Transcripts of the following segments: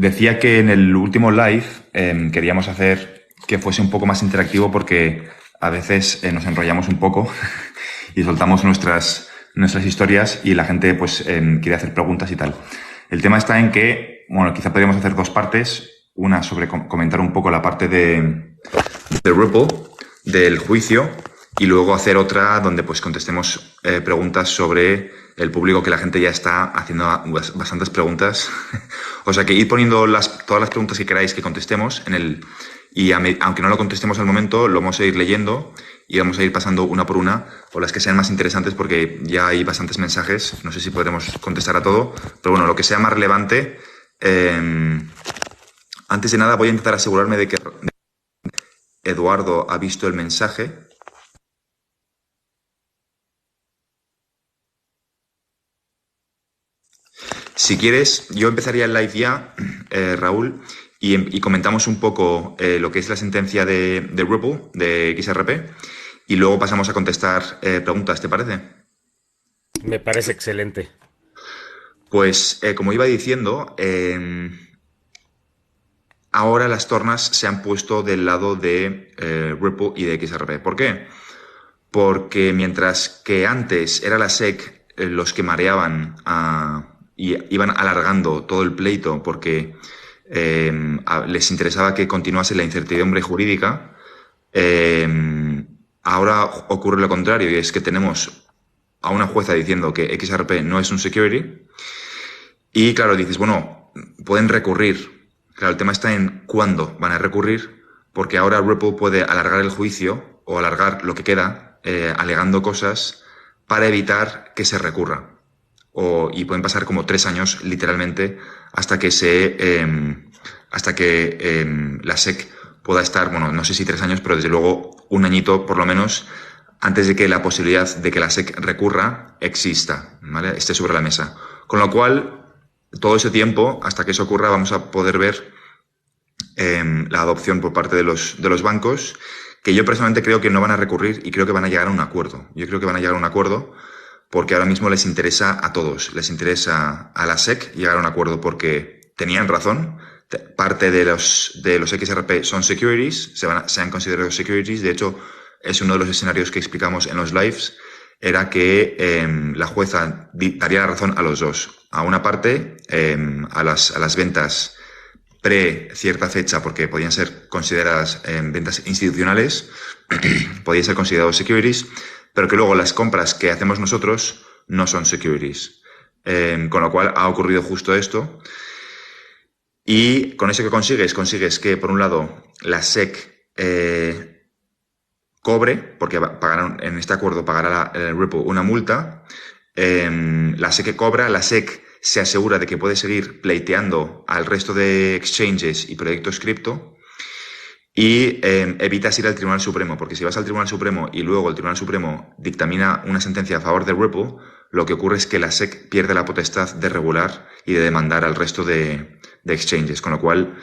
decía que en el último live queríamos hacer que fuese un poco más interactivo porque a veces nos enrollamos un poco y soltamos nuestras historias y la gente pues quiere hacer preguntas y tal. El tema está en que, bueno, quizá podríamos hacer dos partes. Una sobre comentar un poco la parte de Ripple, del juicio, y luego hacer otra donde pues contestemos preguntas sobre el público, que la gente ya está haciendo bastantes preguntas. O sea que id poniendo todas las preguntas que queráis que contestemos y aunque no lo contestemos al momento, lo vamos a ir leyendo y vamos a ir pasando una por una, o las que sean más interesantes, porque ya hay bastantes mensajes. No sé si podremos contestar a todo, pero bueno, lo que sea más relevante. Antes de nada, voy a intentar asegurarme de que Eduardo ha visto el mensaje. Si quieres, yo empezaría el live ya, Raúl, y comentamos un poco lo que es la sentencia de Ripple, de XRP, y luego pasamos a contestar preguntas, ¿te parece? Me parece excelente. Pues como iba diciendo, ahora las tornas se han puesto del lado de Ripple y de XRP. ¿Por qué? Porque mientras que antes era la SEC los que mareaban y iban alargando todo el pleito porque les interesaba que continuase la incertidumbre jurídica, ahora ocurre lo contrario, y es que tenemos a una jueza diciendo que XRP no es un security. Y claro, dices, bueno, pueden recurrir. Claro, el tema está en cuándo van a recurrir, porque ahora Ripple puede alargar el juicio o alargar lo que queda, alegando cosas para evitar que se recurra. Y pueden pasar como 3 años, literalmente, hasta que la SEC pueda estar, bueno, no sé si 3 años, pero desde luego un añito por lo menos, antes de que la posibilidad de que la SEC recurra exista, ¿vale? Esté sobre la mesa. Con lo cual, todo ese tiempo, hasta que eso ocurra, vamos a poder ver la adopción por parte de los bancos, que yo personalmente creo que no van a recurrir y creo que van a llegar a un acuerdo. Yo creo que van a llegar a un acuerdo porque ahora mismo les interesa a todos, les interesa a la SEC llegar a un acuerdo porque tenían razón. Parte de los XRP son securities, se han considerado securities. De hecho, es uno de los escenarios que explicamos en los lives, era que la jueza daría la razón a los dos. A una parte, a las ventas pre cierta fecha, porque podían ser consideradas ventas institucionales, podían ser considerados securities, pero que luego las compras que hacemos nosotros no son securities. Con lo cual ha ocurrido justo esto. Y con eso que consigues que, por un lado, la SEC cobre, porque pagarán, en este acuerdo pagará Ripple una multa. La SEC cobra, la SEC se asegura de que puede seguir pleiteando al resto de exchanges y proyectos cripto, y evitas ir al Tribunal Supremo, porque si vas al Tribunal Supremo y luego el Tribunal Supremo dictamina una sentencia a favor de Ripple, lo que ocurre es que la SEC pierde la potestad de regular y de demandar al resto de exchanges, con lo cual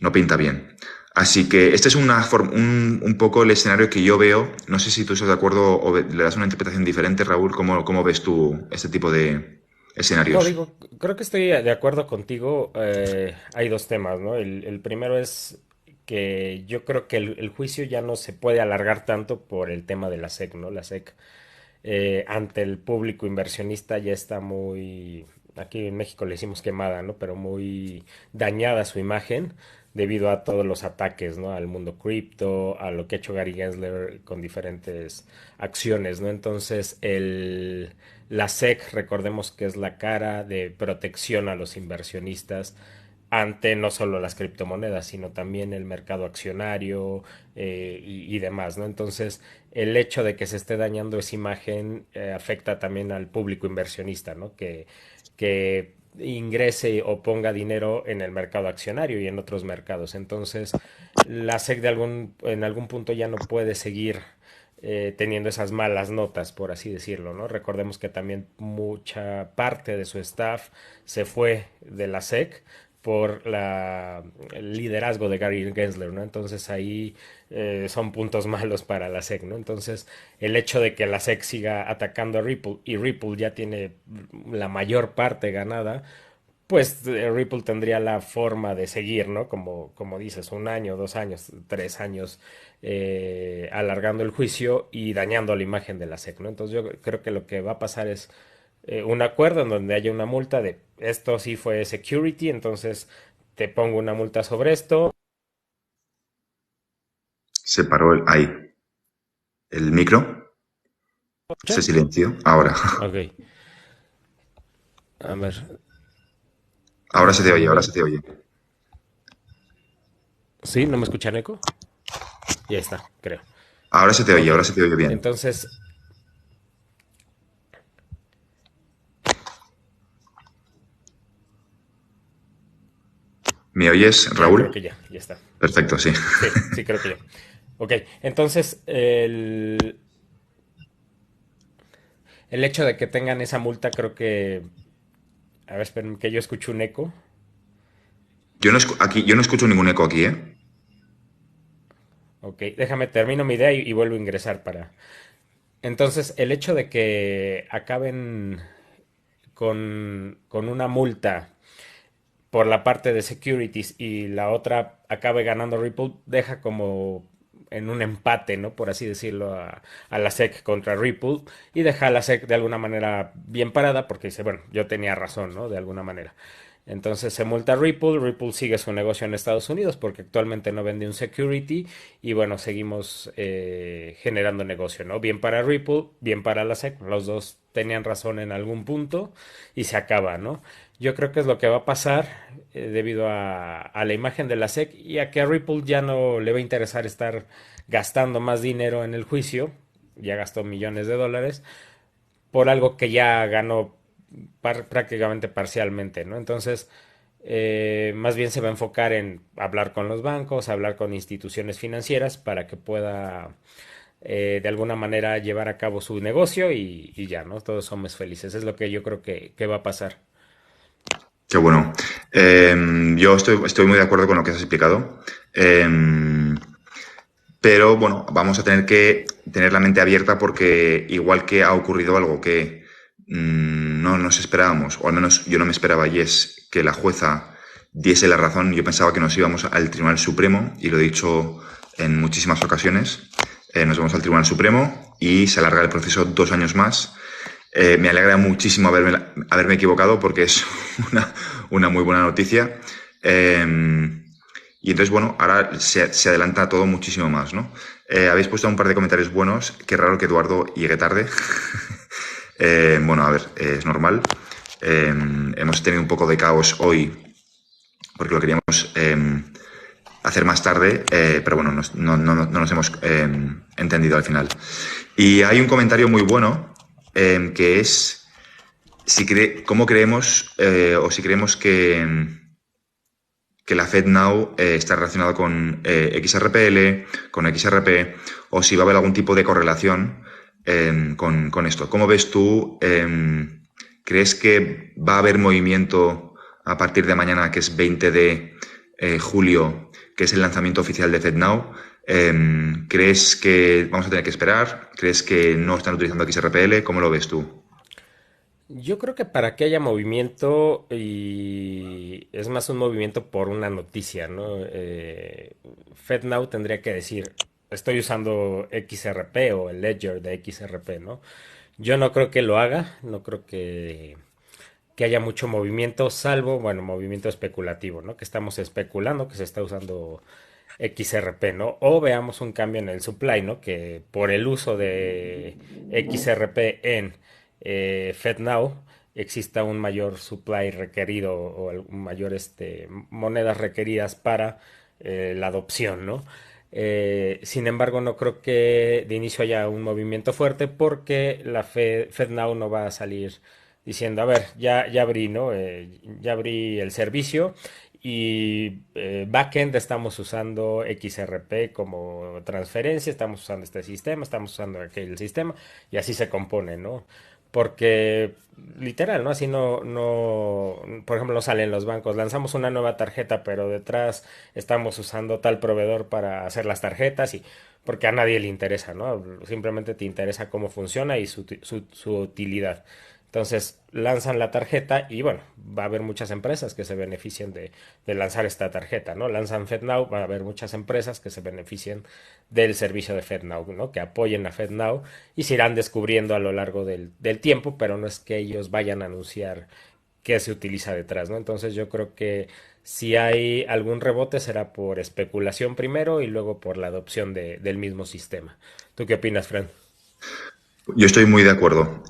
no pinta bien. Así que este es un poco el escenario que yo veo. No sé si tú estás de acuerdo o le das una interpretación diferente, Raúl. ¿Cómo ves tú este tipo de No, escenarios? digo, creo que estoy de acuerdo contigo. Hay dos temas, ¿no? El primero es que yo creo que el juicio ya no se puede alargar tanto por el tema de la SEC, ¿no? La SEC ante el público inversionista ya está muy, aquí en México le decimos quemada, ¿no? Pero muy dañada su imagen debido a todos los ataques, ¿no? Al mundo cripto, a lo que ha hecho Gary Gensler con diferentes acciones, ¿no? Entonces, la SEC, recordemos que es la cara de protección a los inversionistas ante no solo las criptomonedas, sino también el mercado accionario y demás, ¿no? Entonces, el hecho de que se esté dañando esa imagen afecta también al público inversionista, ¿no? Que ingrese o ponga dinero en el mercado accionario y en otros mercados. Entonces, la SEC en algún punto ya no puede seguir teniendo esas malas notas, por así decirlo, ¿no? Recordemos que también mucha parte de su staff se fue de la SEC por el liderazgo de Gary Gensler, ¿no? Entonces ahí son puntos malos para la SEC, ¿no? Entonces el hecho de que la SEC siga atacando a Ripple y Ripple ya tiene la mayor parte ganada, pues Ripple tendría la forma de seguir, ¿no? Como dices, un año, 2 años, 3 años alargando el juicio y dañando la imagen de la SEC, ¿no? Entonces yo creo que lo que va a pasar es un acuerdo en donde haya una multa de esto sí fue security, entonces te pongo una multa sobre esto. Se paró el micro, se ¿Escucha? silenció. Ahora, Ok, a ver, ahora se te oye, déjame ahora ver. se te oye. ¿Sí? ¿No me escuchan eco? Ya está, creo. Ahora se te oye, Ok, ahora se te oye bien. entonces ¿Me oyes, ya creo Raúl? que ya está. Perfecto, sí. Sí, sí, creo que ya. Ok, entonces el hecho de que tengan esa multa creo que... A ver, esperen, que yo escucho un eco. Yo no escucho ningún eco aquí, ¿eh? Ok, déjame termino mi idea y vuelvo a ingresar para... Entonces, el hecho de que acaben con una multa por la parte de securities y la otra acabe ganando Ripple, deja como en un empate, ¿no? Por así decirlo, a la SEC contra Ripple y deja a la SEC de alguna manera bien parada porque dice, bueno, yo tenía razón, ¿no? De alguna manera. Entonces se multa a Ripple, Ripple sigue su negocio en Estados Unidos porque actualmente no vende un security y bueno, seguimos generando negocio, ¿no? Bien para Ripple, bien para la SEC, los dos tenían razón en algún punto y se acaba, ¿no? Yo creo que es lo que va a pasar debido a la imagen de la SEC y a que a Ripple ya no le va a interesar estar gastando más dinero en el juicio, ya gastó millones de dólares, por algo que ya ganó prácticamente parcialmente, ¿no? Entonces, más bien se va a enfocar en hablar con los bancos, hablar con instituciones financieras para que pueda de alguna manera llevar a cabo su negocio y ya, ¿no? Todos somos felices. Es lo que yo creo que va a pasar. Qué bueno. Yo estoy muy de acuerdo con lo que has explicado. Pero bueno, vamos a tener que tener la mente abierta porque igual que ha ocurrido algo que no nos esperábamos, o al menos yo no me esperaba, y es que la jueza diese la razón. Yo pensaba que nos íbamos al Tribunal Supremo, y lo he dicho en muchísimas ocasiones. Nos vamos al Tribunal Supremo y se alarga el proceso 2 años más. Me alegra muchísimo haberme equivocado porque es una muy buena noticia. Y entonces, bueno, ahora se adelanta todo muchísimo más, ¿no? Habéis puesto un par de comentarios buenos. Qué raro que Eduardo llegue tarde. Bueno, a ver, es normal. Hemos tenido un poco de caos hoy porque lo queríamos hacer más tarde, pero bueno, no nos hemos entendido al final. Y hay un comentario muy bueno que es cómo creemos o si creemos que la FedNow está relacionada con XRPL, con XRP, o si va a haber algún tipo de correlación con esto. ¿Cómo ves tú? ¿Crees que va a haber movimiento a partir de mañana, que es 20 de julio, que es el lanzamiento oficial de FedNow? ¿Crees que vamos a tener que esperar? ¿Crees que no están utilizando XRPL? ¿Cómo lo ves tú? Yo creo que para que haya movimiento y es más un movimiento por una noticia, ¿no? FedNow tendría que decir, estoy usando XRP o el ledger de XRP, ¿no? Yo no creo que lo haga, no creo que haya mucho movimiento, salvo, bueno, movimiento especulativo, ¿no? Que estamos especulando que se está usando XRP, ¿no? O veamos un cambio en el supply, ¿no? Que por el uso de XRP en FedNow exista un mayor supply requerido o un mayor monedas requeridas para la adopción, ¿no? Sin embargo, no creo que de inicio haya un movimiento fuerte porque la FedNow no va a salir diciendo, a ver, ya abrí, ¿no? Ya abrí el servicio y backend estamos usando XRP como transferencia, estamos usando este sistema, estamos usando aquel sistema y así se compone, ¿no? Porque literal, ¿no? Así por ejemplo, no salen los bancos, lanzamos una nueva tarjeta, pero detrás estamos usando tal proveedor para hacer las tarjetas y porque a nadie le interesa, ¿no? Simplemente te interesa cómo funciona y su utilidad. Entonces lanzan la tarjeta y bueno, va a haber muchas empresas que se beneficien de lanzar esta tarjeta, ¿no? Lanzan FedNow, va a haber muchas empresas que se beneficien del servicio de FedNow, ¿no? Que apoyen a FedNow y se irán descubriendo a lo largo del tiempo, pero no es que ellos vayan a anunciar qué se utiliza detrás, ¿no? Entonces yo creo que si hay algún rebote será por especulación primero y luego por la adopción del mismo sistema. ¿Tú qué opinas, Fran? Yo estoy muy de acuerdo.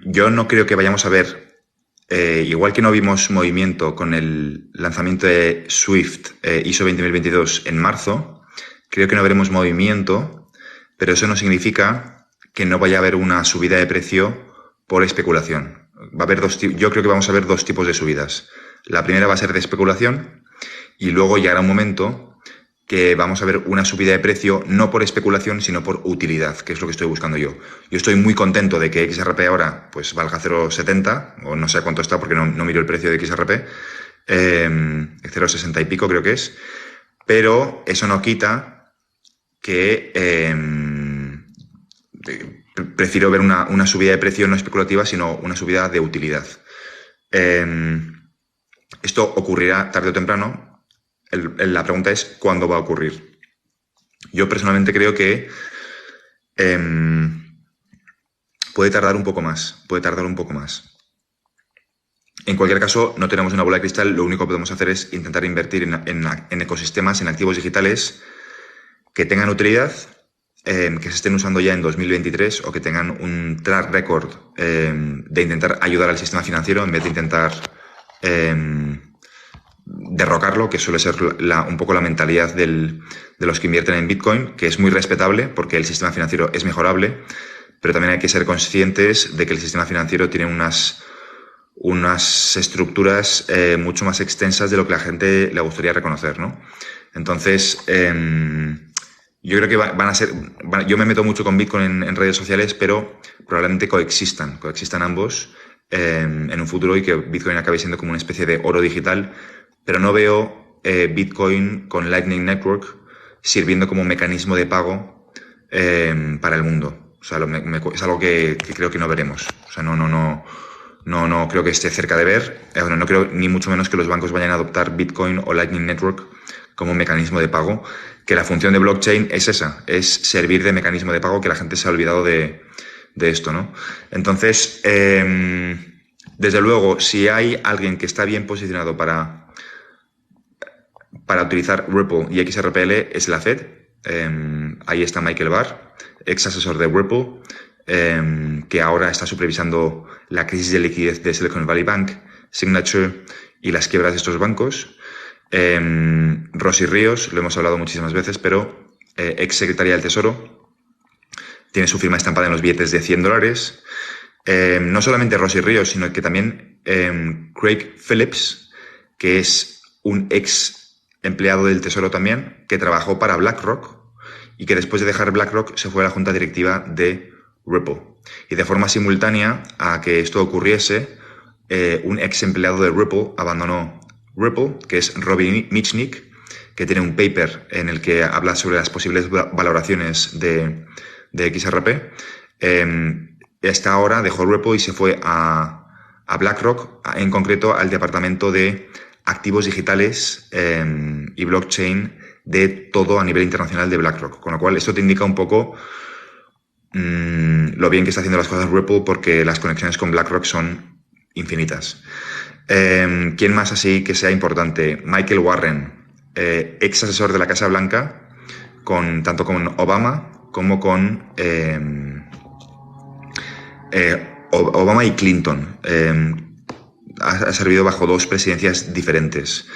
Yo no creo que vayamos a ver, igual que no vimos movimiento con el lanzamiento de Swift ISO 20022 en marzo, creo que no veremos movimiento, pero eso no significa que no vaya a haber una subida de precio por especulación. Va a haber yo creo que vamos a ver dos tipos de subidas. La primera va a ser de especulación y luego llegará un momento que vamos a ver una subida de precio no por especulación, sino por utilidad, que es lo que estoy buscando yo. Yo estoy muy contento de que XRP ahora pues valga 0,70, o no sé cuánto está porque no miro el precio de XRP, 0,60 y pico creo que es, pero eso no quita que prefiero ver una subida de precio no especulativa, sino una subida de utilidad. Esto ocurrirá tarde o temprano. La pregunta es ¿cuándo va a ocurrir? Yo personalmente creo que puede tardar un poco más, En cualquier caso, no tenemos una bola de cristal, lo único que podemos hacer es intentar invertir en ecosistemas, en activos digitales que tengan utilidad, que se estén usando ya en 2023 o que tengan un track record de intentar ayudar al sistema financiero en vez de intentar derrocarlo, que suele ser un poco la mentalidad de los que invierten en Bitcoin, que es muy respetable porque el sistema financiero es mejorable, pero también hay que ser conscientes de que el sistema financiero tiene unas estructuras mucho más extensas de lo que la gente le gustaría reconocer, ¿no? Entonces, yo creo que van a ser... yo me meto mucho con Bitcoin en redes sociales, pero probablemente coexistan ambos en un futuro y que Bitcoin acabe siendo como una especie de oro digital, pero no veo Bitcoin con Lightning Network sirviendo como mecanismo de pago para el mundo. O sea, es algo que creo que no veremos. O sea, no creo que esté cerca de ver. No creo ni mucho menos que los bancos vayan a adoptar Bitcoin o Lightning Network como mecanismo de pago, que la función de blockchain es esa, es servir de mecanismo de pago, que la gente se ha olvidado de esto, ¿no? Entonces, desde luego, si hay alguien que está bien posicionado para utilizar Ripple y XRPL es la Fed. Ahí está Michael Barr, ex asesor de Ripple, que ahora está supervisando la crisis de liquidez de Silicon Valley Bank, Signature y las quiebras de estos bancos. Rosy Ríos, lo hemos hablado muchísimas veces, pero ex secretaria del Tesoro, tiene su firma estampada en los billetes de $100. No solamente Rosy Ríos, sino que también Craig Phillips, que es un ex empleado del Tesoro también, que trabajó para BlackRock y que después de dejar BlackRock se fue a la junta directiva de Ripple. Y de forma simultánea a que esto ocurriese, un ex empleado de Ripple abandonó Ripple, que es Robbie Mitchnick, que tiene un paper en el que habla sobre las posibles valoraciones de XRP. Esta ahora dejó Ripple y se fue a BlackRock, en concreto al departamento de activos digitales y blockchain de todo a nivel internacional de BlackRock. Con lo cual, esto te indica un poco lo bien que está haciendo las cosas Ripple, porque las conexiones con BlackRock son infinitas. ¿Quién más así que sea importante? Michael Warren, ex asesor de la Casa Blanca, tanto con Obama como con Obama y Clinton. Ha servido bajo dos presidencias diferentes.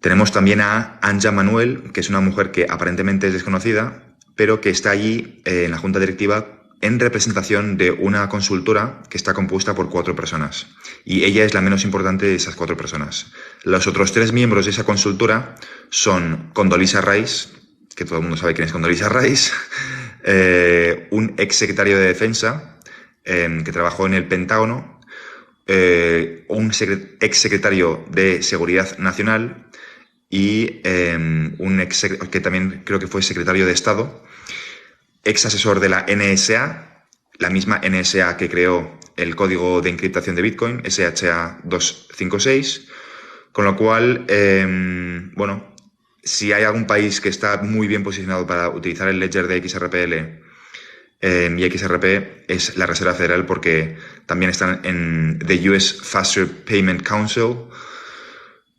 Tenemos también a Anja Manuel, que es una mujer que aparentemente es desconocida, pero que está allí en la junta directiva en representación de una consultora que está compuesta por 4 personas. Y ella es la menos importante de esas 4 personas. Los otros 3 miembros de esa consultora son Condoleezza Rice, que todo el mundo sabe quién es Condoleezza Rice, un ex secretario de Defensa que trabajó en el Pentágono, un ex secretario de Seguridad Nacional y un que también creo que fue secretario de Estado, ex asesor de la NSA, la misma NSA que creó el código de encriptación de Bitcoin, SHA-256, con lo cual, bueno, si hay algún país que está muy bien posicionado para utilizar el ledger de XRPL y XRP es la Reserva Federal porque también están en the US Faster Payment Council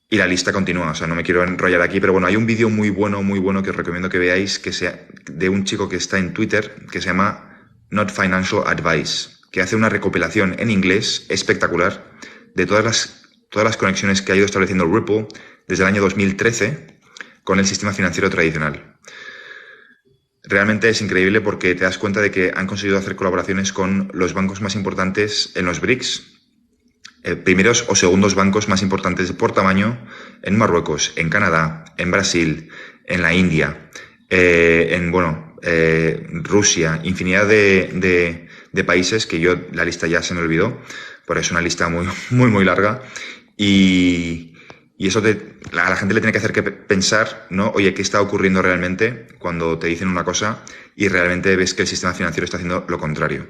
y la lista continúa. O sea, no me quiero enrollar aquí, pero bueno, hay un vídeo muy bueno que os recomiendo que veáis que sea de un chico que está en Twitter que se llama Not Financial Advice, que hace una recopilación en inglés espectacular de todas las conexiones que ha ido estableciendo Ripple desde el año 2013 con el sistema financiero tradicional. Realmente es increíble porque te das cuenta de que han conseguido hacer colaboraciones con los bancos más importantes en los BRICS, primeros o segundos bancos más importantes por tamaño en Marruecos, en Canadá, en Brasil, en la India, Rusia, infinidad de países que yo, la lista ya se me olvidó, pero es una lista muy larga y eso a la gente le tiene que hacer que pensar, ¿no? Oye, ¿qué está ocurriendo realmente cuando te dicen una cosa y realmente ves que el sistema financiero está haciendo lo contrario?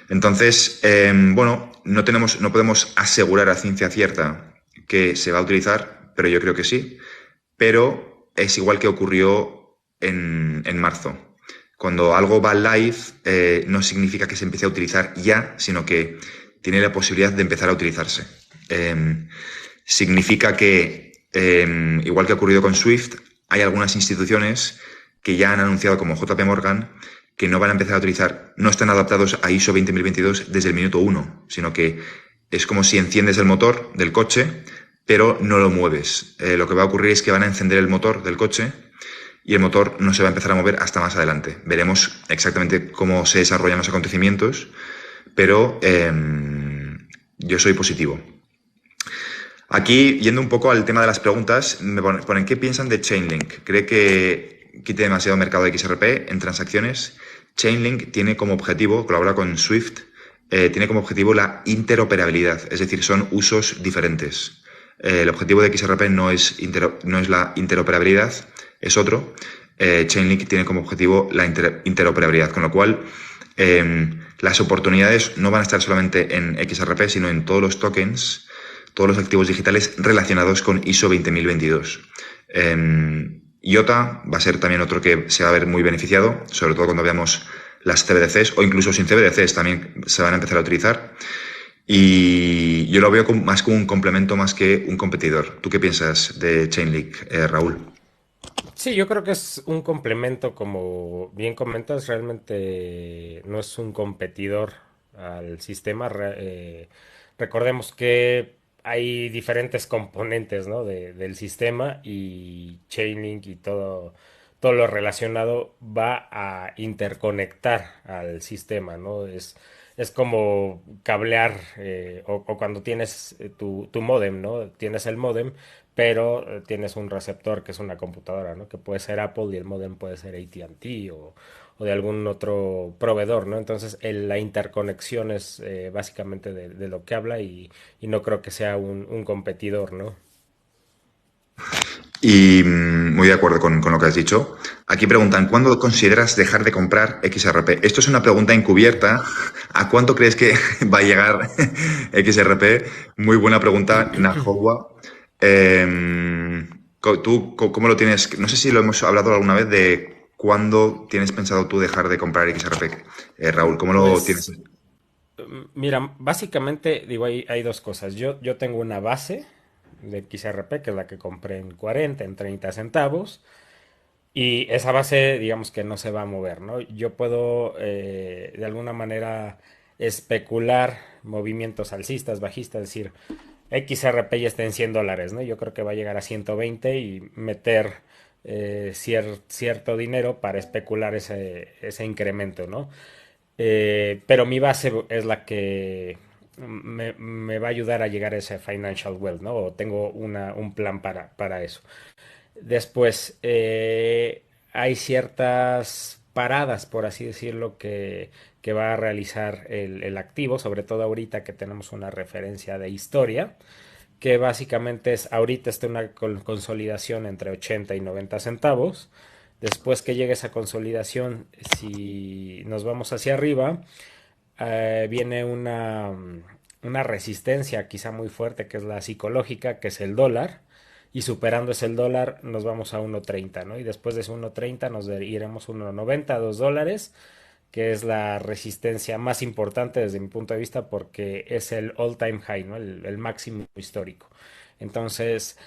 Entonces, bueno, no podemos asegurar a ciencia cierta que se va a utilizar, pero yo creo que sí. Pero es igual que ocurrió en marzo. Cuando algo va live, no significa que se empiece a utilizar ya, sino que tiene la posibilidad de empezar a utilizarse. Significa que, igual que ha ocurrido con Swift, hay algunas instituciones que ya han anunciado, como JP Morgan, que no van a empezar a utilizar, no están adaptados a ISO 20022 desde el minuto 1, sino que es como si enciendes el motor del coche, pero no lo mueves. Lo que va a ocurrir es que van a encender el motor del coche y el motor no se va a empezar a mover hasta más adelante. Veremos exactamente cómo se desarrollan los acontecimientos, pero yo soy positivo. Aquí, yendo un poco al tema de las preguntas, me ponen ¿qué piensan de Chainlink? ¿Cree que quite demasiado mercado de XRP en transacciones? Chainlink tiene como objetivo, colabora con Swift, tiene como objetivo la interoperabilidad, es decir, son usos diferentes. El objetivo de XRP no es la interoperabilidad, es otro. Chainlink tiene como objetivo la interoperabilidad, con lo cual las oportunidades no van a estar solamente en XRP, sino en todos los tokens, todos los activos digitales relacionados con ISO 20022. IOTA va a ser también otro que se va a ver muy beneficiado, sobre todo cuando veamos las CBDCs o incluso sin CBDCs también se van a empezar a utilizar. Y yo lo veo más como un complemento más que un competidor. ¿Tú qué piensas de Chainlink, Raúl? Sí, yo creo que es un complemento, como bien comentas, realmente no es un competidor al sistema. Recordemos que hay diferentes componentes, ¿no? Del sistema y Chainlink y todo lo relacionado va a interconectar al sistema, ¿no? Es como cablear o cuando tienes tu módem, ¿no? Tienes el módem, pero tienes un receptor que es una computadora, ¿no? Que puede ser Apple y el modem puede ser AT&T o de algún otro proveedor, ¿no? Entonces la interconexión es básicamente de lo que habla y no creo que sea un competidor, ¿no? Y muy de acuerdo con lo que has dicho. Aquí preguntan, ¿cuándo consideras dejar de comprar XRP? Esto es una pregunta encubierta. ¿A cuánto crees que va a llegar XRP? Muy buena pregunta, Nahowa. ¿Tú cómo lo tienes? No sé si lo hemos hablado alguna vez de cuándo tienes pensado tú dejar de comprar XRP. Raúl, ¿cómo lo tienes? Pues mira, básicamente digo, hay dos cosas. Yo tengo una base de XRP, que es la que compré en 40 en 30 centavos. Y esa base, digamos que no se va a mover, ¿no? Yo puedo, de alguna manera, especular movimientos alcistas, bajistas, es decir, XRP ya está en $100, ¿no? Yo creo que va a llegar a 120 y meter cierto dinero para especular ese incremento, ¿no? Pero mi base es la que me va a ayudar a llegar a ese financial wealth, ¿no? O tengo un plan para eso. Después, hay ciertas paradas, por así decirlo, que va a realizar el activo, sobre todo ahorita que tenemos una referencia de historia, que básicamente es, ahorita está una consolidación entre 80 y 90 centavos. Después que llegue esa consolidación, si nos vamos hacia arriba, viene una resistencia quizá muy fuerte, que es la psicológica, que es el dólar, y superando ese el dólar nos vamos a 1.30, ¿no? Y después de ese 1.30 nos iremos 1.90, $2, que es la resistencia más importante desde mi punto de vista porque es el all time high, ¿no? El máximo histórico. Entonces,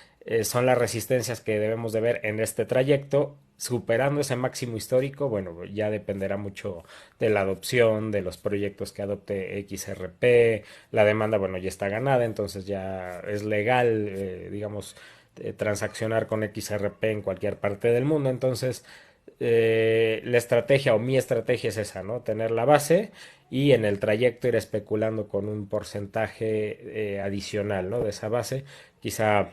son las resistencias que debemos de ver en este trayecto. Superando ese máximo histórico, bueno, ya dependerá mucho de la adopción, de los proyectos que adopte XRP, la demanda, bueno, ya está ganada, entonces ya es legal, digamos, transaccionar con XRP en cualquier parte del mundo, entonces la estrategia o mi estrategia es esa, ¿no? Tener la base y en el trayecto ir especulando con un porcentaje adicional, ¿no? De esa base, quizá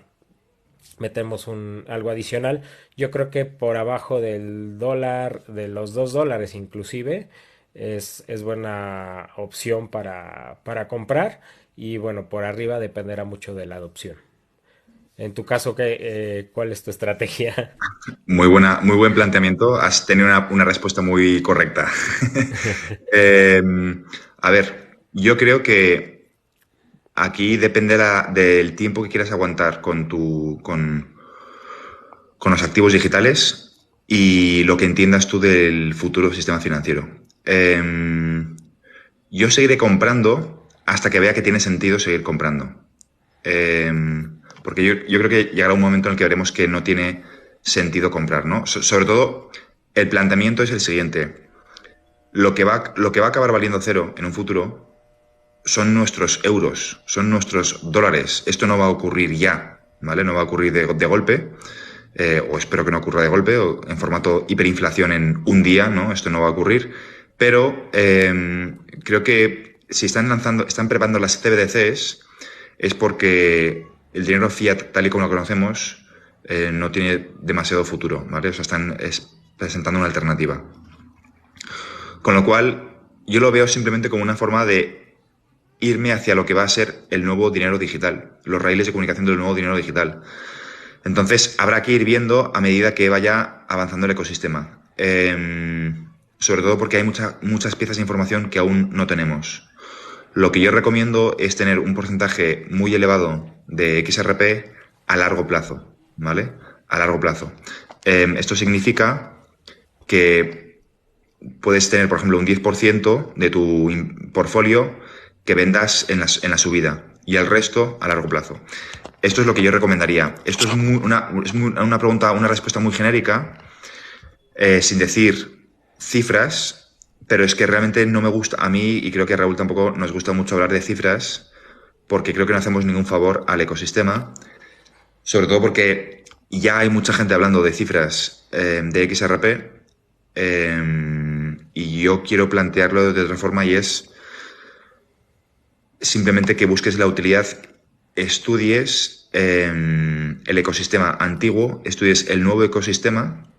metemos algo adicional. Yo creo que por abajo del dólar, de los $2 inclusive, es buena opción para comprar y bueno, por arriba dependerá mucho de la adopción. En tu caso, ¿cuál es tu estrategia? Muy buen planteamiento. Has tenido una respuesta muy correcta. Eh, a ver, yo creo que aquí depende del tiempo que quieras aguantar con los activos digitales y lo que entiendas tú del futuro sistema financiero. Yo seguiré comprando hasta que vea que tiene sentido seguir comprando. Eh, Porque yo creo que llegará un momento en el que veremos que no tiene sentido comprar, ¿no? Sobre todo, el planteamiento es el siguiente. Lo que va a acabar valiendo cero en un futuro son nuestros euros, son nuestros dólares. Esto no va a ocurrir ya, ¿vale? No va a ocurrir de golpe, o espero que no ocurra de golpe, o en formato hiperinflación en un día, ¿no? Esto no va a ocurrir. Pero creo que si están preparando las CBDCs, es porque el dinero fiat, tal y como lo conocemos, no tiene demasiado futuro, ¿vale? O sea, están presentando una alternativa. Con lo cual, yo lo veo simplemente como una forma de irme hacia lo que va a ser el nuevo dinero digital, los raíles de comunicación del nuevo dinero digital. Entonces, habrá que ir viendo a medida que vaya avanzando el ecosistema. Sobre todo porque hay muchas piezas de información que aún no tenemos. Lo que yo recomiendo es tener un porcentaje muy elevado de XRP a largo plazo, ¿vale? A largo plazo. Esto significa que puedes tener, por ejemplo, un 10% de tu portfolio que vendas en la subida y el resto a largo plazo. Esto es lo que yo recomendaría. Esto es una pregunta, una respuesta muy genérica, sin decir cifras, pero es que realmente no me gusta, a mí y creo que a Raúl tampoco nos gusta mucho hablar de cifras, porque creo que no hacemos ningún favor al ecosistema, sobre todo porque ya hay mucha gente hablando de cifras de XRP, y yo quiero plantearlo de otra forma y es simplemente que busques la utilidad, estudies el ecosistema antiguo, estudies el nuevo ecosistema,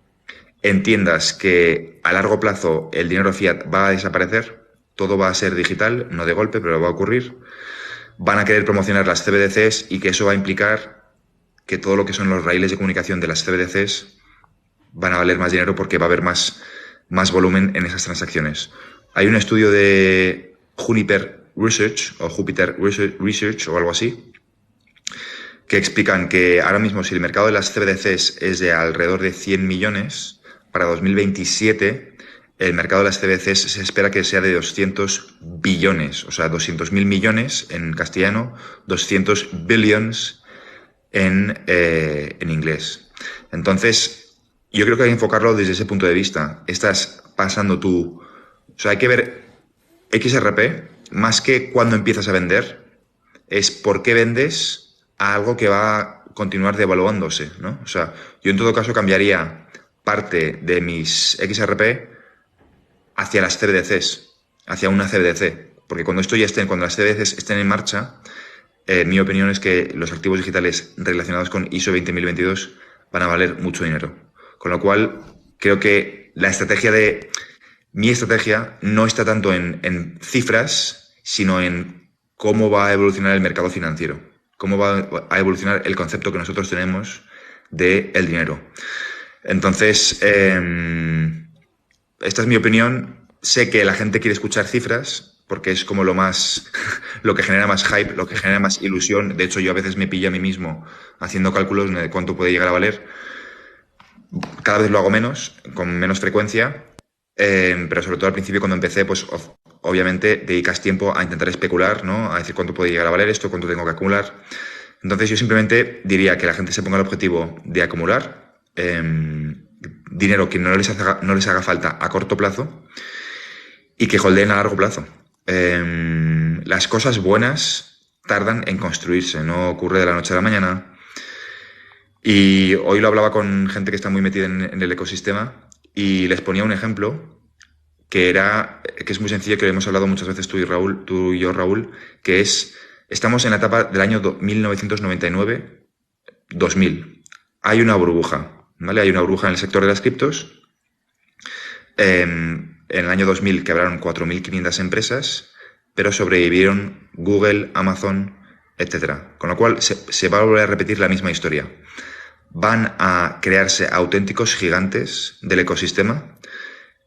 entiendas que a largo plazo el dinero fiat va a desaparecer, todo va a ser digital, no de golpe, pero va a ocurrir. Van a querer promocionar las CBDCs y que eso va a implicar que todo lo que son los raíles de comunicación de las CBDCs van a valer más dinero porque va a haber más volumen en esas transacciones. Hay un estudio de Juniper Research o Jupiter Research o algo así, que explican que ahora mismo si el mercado de las CBDCs es de alrededor de 100 millones, para 2027 el mercado de las CBDCs se espera que sea de 200 billones, o sea, 200.000 millones en castellano, 200 billions en inglés. Entonces, yo creo que hay que enfocarlo desde ese punto de vista. Estás pasando tú, o sea, hay que ver XRP, más que cuando empiezas a vender, es por qué vendes a algo que va a continuar devaluándose, ¿no? O sea, yo en todo caso cambiaría parte de mis XRP hacia las CBDCs, hacia una CBDC, porque cuando las CBDCs estén en marcha, mi opinión es que los activos digitales relacionados con ISO 20022 van a valer mucho dinero. Con lo cual, creo que mi estrategia no está tanto en cifras, sino en cómo va a evolucionar el mercado financiero, cómo va a evolucionar el concepto que nosotros tenemos del dinero. Entonces, esta es mi opinión. Sé que la gente quiere escuchar cifras, porque es como lo más, lo que genera más hype, lo que genera más ilusión. De hecho, yo a veces me pillo a mí mismo haciendo cálculos de cuánto puede llegar a valer. Cada vez lo hago menos, con menos frecuencia, pero sobre todo al principio cuando empecé, pues obviamente dedicas tiempo a intentar especular, ¿no? A decir cuánto puede llegar a valer esto, cuánto tengo que acumular. Entonces yo simplemente diría que la gente se ponga el objetivo de acumular dinero que no les haga falta a corto plazo y que holdeen a largo plazo. Las cosas buenas tardan en construirse, no ocurre de la noche a la mañana. Y hoy lo hablaba con gente que está muy metida en el ecosistema y les ponía un ejemplo que es muy sencillo, que lo hemos hablado muchas veces tú y yo, Raúl, que es, estamos en la etapa del año 1999, 2000. Hay una burbuja, ¿vale? Hay una burbuja en el sector de las criptos. En el año 2000 quebraron 4.500 empresas, pero sobrevivieron Google, Amazon, etcétera. Con lo cual se va a volver a repetir la misma historia. Van a crearse auténticos gigantes del ecosistema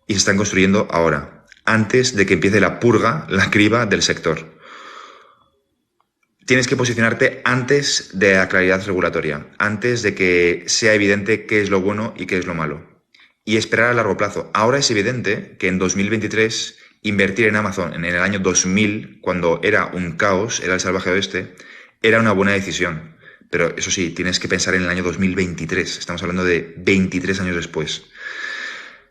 y se están construyendo ahora, antes de que empiece la purga, la criba del sector. Tienes que posicionarte antes de la claridad regulatoria, antes de que sea evidente qué es lo bueno y qué es lo malo. Y esperar a largo plazo. Ahora es evidente que en 2023 invertir en Amazon en el año 2000, cuando era un caos, era el salvaje oeste, era una buena decisión. Pero eso sí, tienes que pensar en el año 2023. Estamos hablando de 23 años después.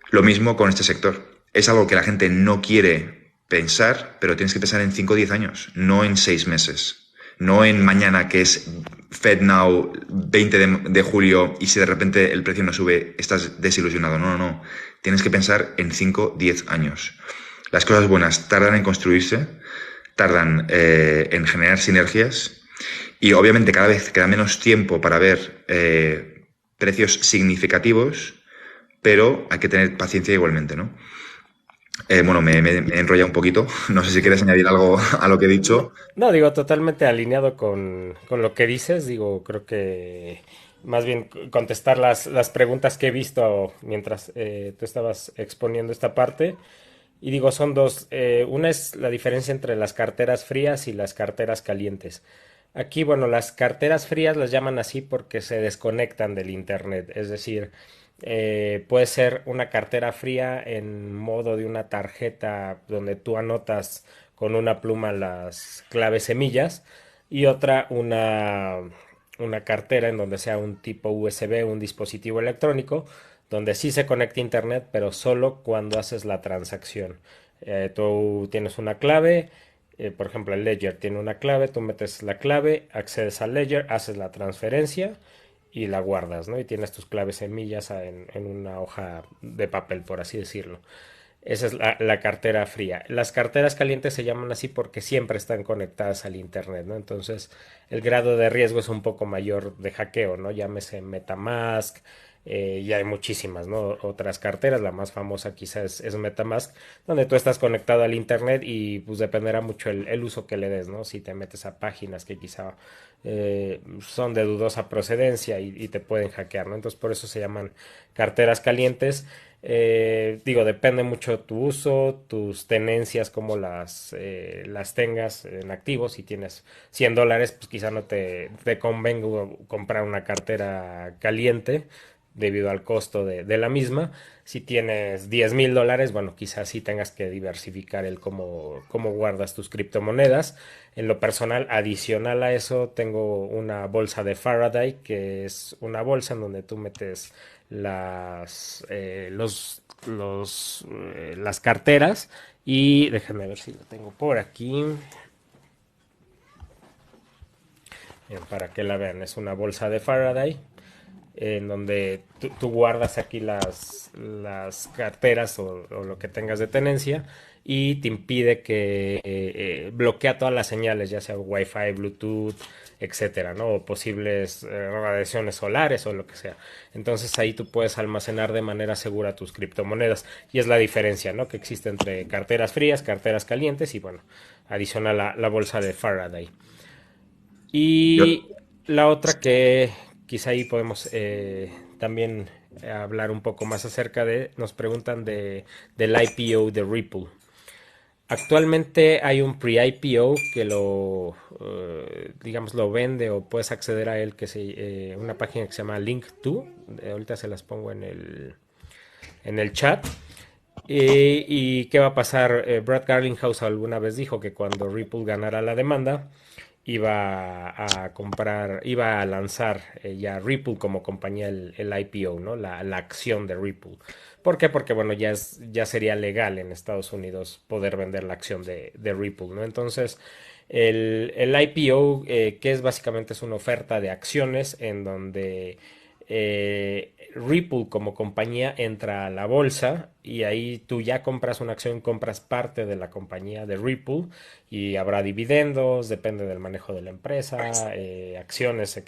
Lo mismo con este sector. Es algo que la gente no quiere pensar, pero tienes que pensar en 5 o 10 años, no en 6 meses. No en mañana, que es FedNow 20 de julio, y si de repente el precio no sube, estás desilusionado. No, no, no. Tienes que pensar en 5 o 10 años. Las cosas buenas tardan en construirse, tardan en generar sinergias, y obviamente cada vez queda menos tiempo para ver precios significativos, pero hay que tener paciencia igualmente, ¿no? Bueno, me enrolla un poquito. No sé si quieres añadir algo a lo que he No, dicho. no, digo, totalmente alineado con lo que dices. Digo, creo que más bien contestar las preguntas que he visto mientras tú estabas exponiendo esta parte. Y digo, son dos. Una es la diferencia entre las carteras frías y las carteras calientes. Aquí, bueno, las carteras frías las llaman así porque se desconectan del internet. Es decir, puede ser una cartera fría en modo de una tarjeta donde tú anotas con una pluma las claves semillas y otra una cartera en donde sea un tipo USB, un dispositivo electrónico, donde sí se conecta a internet, pero solo cuando haces la transacción. Tú tienes una clave, por ejemplo, el Ledger tiene una clave, tú metes la clave, accedes al Ledger, haces la transferencia y la guardas, ¿no? Y tienes tus claves semillas en una hoja de papel, por así decirlo. Esa es la cartera fría. Las carteras calientes se llaman así porque siempre están conectadas al internet, ¿no? Entonces el grado de riesgo es un poco mayor de hackeo, ¿no? Llámese MetaMask, y hay muchísimas, ¿no? Otras carteras, la más famosa quizás es MetaMask, donde tú estás conectado al internet y pues dependerá mucho el uso que le des, ¿no? Si te metes a páginas que quizá son de dudosa procedencia y te pueden hackear, ¿no? Entonces por eso se llaman carteras calientes. Digo, depende mucho de tu uso, tus tenencias, cómo las tengas en activo. Si tienes $100, pues quizá no te convenga comprar una cartera caliente debido al costo de la misma. Si tienes $10,000, bueno, quizás sí tengas que diversificar el cómo guardas tus criptomonedas. En lo personal, adicional a eso, tengo una bolsa de Faraday, que es una bolsa en donde tú metes las carteras y déjenme ver si lo tengo por aquí. Bien, para que la vean, es una bolsa de Faraday en donde tú guardas aquí las carteras o lo que tengas de tenencia y te impide que bloquea todas las señales, ya sea Wi-Fi, Bluetooth, etcétera, ¿no? O posibles radiaciones solares o lo que sea. Entonces ahí tú puedes almacenar de manera segura tus criptomonedas y es la diferencia, ¿no? Que existe entre carteras frías, carteras calientes y bueno, adicional la bolsa de Faraday. Yo, Y la otra que quizá ahí podemos también hablar un poco más acerca de, nos preguntan del IPO de Ripple. Actualmente hay un pre-IPO que digamos, lo vende o puedes acceder a él, una página que se llama Link2. Ahorita se las pongo en el chat. ¿Y qué va a pasar? Brad Garlinghouse alguna vez dijo que cuando Ripple ganara la demanda, iba a lanzar ya Ripple como compañía el IPO, ¿no? La acción de Ripple. ¿Por qué? Porque, bueno, ya sería legal en Estados Unidos poder vender la acción de Ripple, ¿no? Entonces, el IPO, que es básicamente es una oferta de acciones en donde Ripple como compañía entra a la bolsa y ahí tú ya compras una acción, compras parte de la compañía de Ripple y habrá dividendos, depende del manejo de la empresa, acciones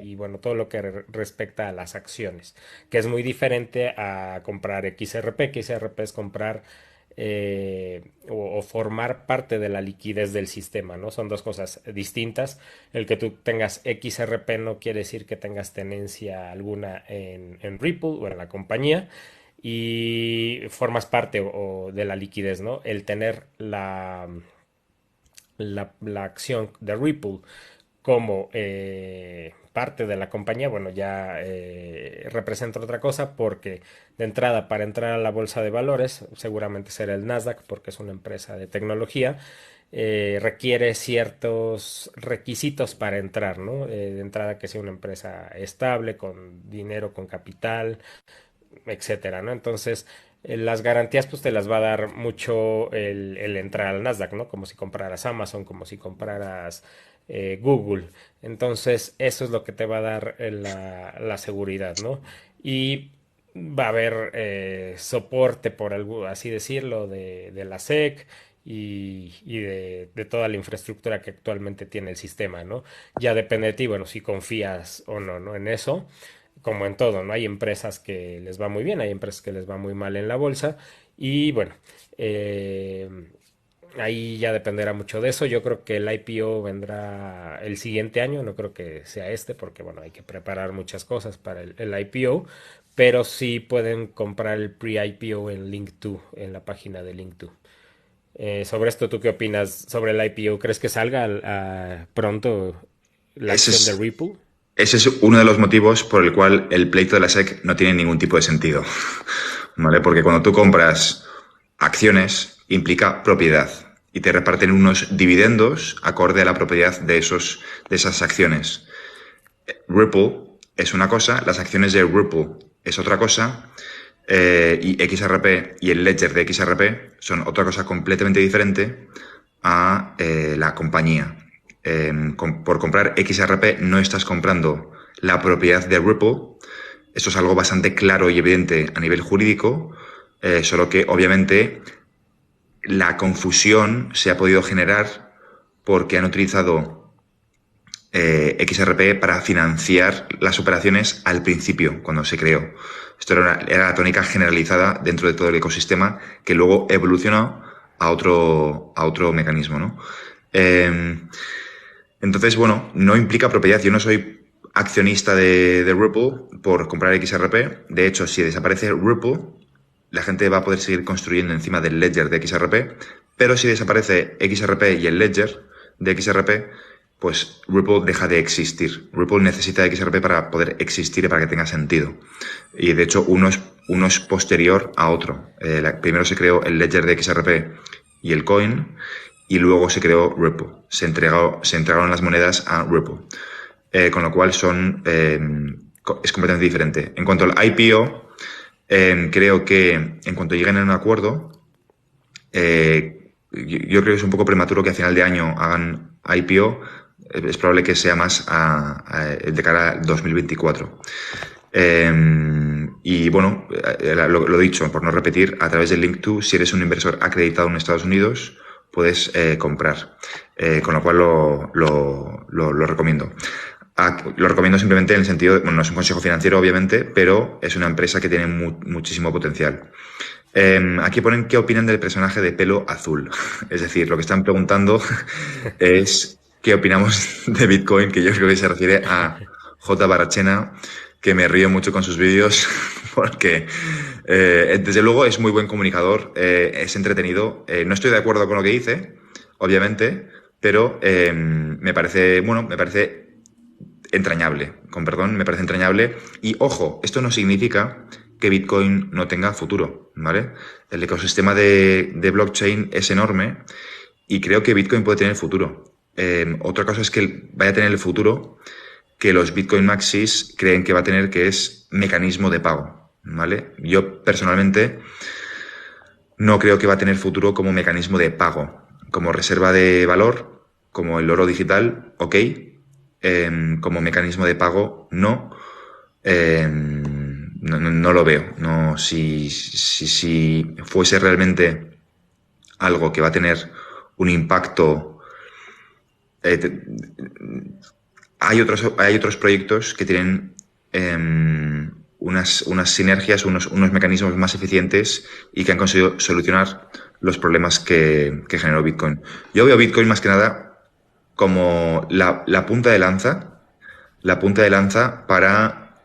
y bueno, todo lo que respecta a las acciones, que es muy diferente a comprar XRP, que XRP es comprar o formar parte de la liquidez del sistema, ¿no? Son dos cosas distintas. El que tú tengas XRP no quiere decir que tengas tenencia alguna en Ripple o en la compañía y formas parte de la liquidez, ¿no? El tener la acción de Ripple como parte de la compañía, bueno, ya representa otra cosa porque de entrada para entrar a la bolsa de valores, seguramente será el Nasdaq porque es una empresa de tecnología, requiere ciertos requisitos para entrar, ¿no? De entrada que sea una empresa estable, con dinero, con capital, etcétera, ¿no? Entonces, las garantías pues te las va a dar mucho el entrar al Nasdaq, ¿no? Como si compraras Amazon, como si compraras Google. Entonces, eso es lo que te va a dar la seguridad, ¿no? Y va a haber soporte, por algo, así decirlo, de la SEC y de toda la infraestructura que actualmente tiene el sistema, ¿no? Ya depende de ti, bueno, si confías o no, ¿no? En eso, como en todo, ¿no? Hay empresas que les va muy bien, hay empresas que les va muy mal en la bolsa y bueno, eh, ahí ya dependerá mucho de eso. Yo creo que el IPO vendrá el siguiente año, no creo que sea este porque bueno, hay que preparar muchas cosas para el IPO, pero sí pueden comprar el pre-IPO en Link2, en la página de Link2. Sobre esto, ¿tú qué opinas sobre el IPO? ¿Crees que salga pronto la Ese acción de es, Ripple? ese es uno de los motivos por el cual el pleito de la SEC no tiene ningún tipo de sentido, ¿vale? Porque cuando tú compras acciones implica propiedad y te reparten unos dividendos acorde a la propiedad de esas acciones. Ripple es una cosa, las acciones de Ripple es otra cosa, y XRP y el ledger de XRP son otra cosa completamente diferente a la compañía. Por comprar XRP no estás comprando la propiedad de Ripple. Esto es algo bastante claro y evidente a nivel jurídico, solo que obviamente la confusión se ha podido generar porque han utilizado XRP para financiar las operaciones al principio, cuando se creó. Esto era la tónica generalizada dentro de todo el ecosistema que luego evolucionó a otro mecanismo, ¿no? Entonces, bueno, no implica propiedad. Yo no soy accionista de Ripple por comprar XRP. De hecho, si desaparece Ripple, la gente va a poder seguir construyendo encima del ledger de XRP, pero si desaparece XRP y el ledger de XRP, pues Ripple deja de existir. Ripple necesita XRP para poder existir y para que tenga sentido. Y de hecho, uno es posterior a otro. Primero se creó el ledger de XRP y el coin, y luego se creó Ripple. Se entregaron las monedas a Ripple. Con lo cual es completamente diferente. En cuanto al IPO, creo que en cuanto lleguen a un acuerdo, yo creo que es un poco prematuro que a final de año hagan IPO. Es probable que sea más de cara al 2024. Y bueno, lo dicho, por no repetir, a través del Link2, si eres un inversor acreditado en Estados Unidos, puedes comprar. Con lo cual lo recomiendo. Lo recomiendo simplemente en el sentido, bueno, no es un consejo financiero obviamente, pero es una empresa que tiene muchísimo potencial. Aquí ponen qué opinan del personaje de pelo azul. Es decir, lo que están preguntando es qué opinamos de Bitcoin, que yo creo que se refiere a J. Barachena, que me río mucho con sus vídeos porque desde luego es muy buen comunicador, es entretenido. No estoy de acuerdo con lo que dice, obviamente, pero me parece, bueno, me parece entrañable, con perdón, me parece entrañable. Y ojo, esto no significa que Bitcoin no tenga futuro, ¿vale? El ecosistema de blockchain es enorme y creo que Bitcoin puede tener futuro. Otra cosa es que vaya a tener el futuro que los Bitcoin Maxis creen que va a tener, que es mecanismo de pago, ¿vale? Yo personalmente no creo que va a tener futuro como mecanismo de pago, como reserva de valor, como el oro digital, ok, como mecanismo de pago, no. No lo veo. No, si fuese realmente algo que va a tener un impacto. eh, te- hay otros proyectos que tienen unas sinergias, unos mecanismos más eficientes y que han conseguido solucionar los problemas que generó Bitcoin. Yo veo Bitcoin más que nada como la punta de lanza para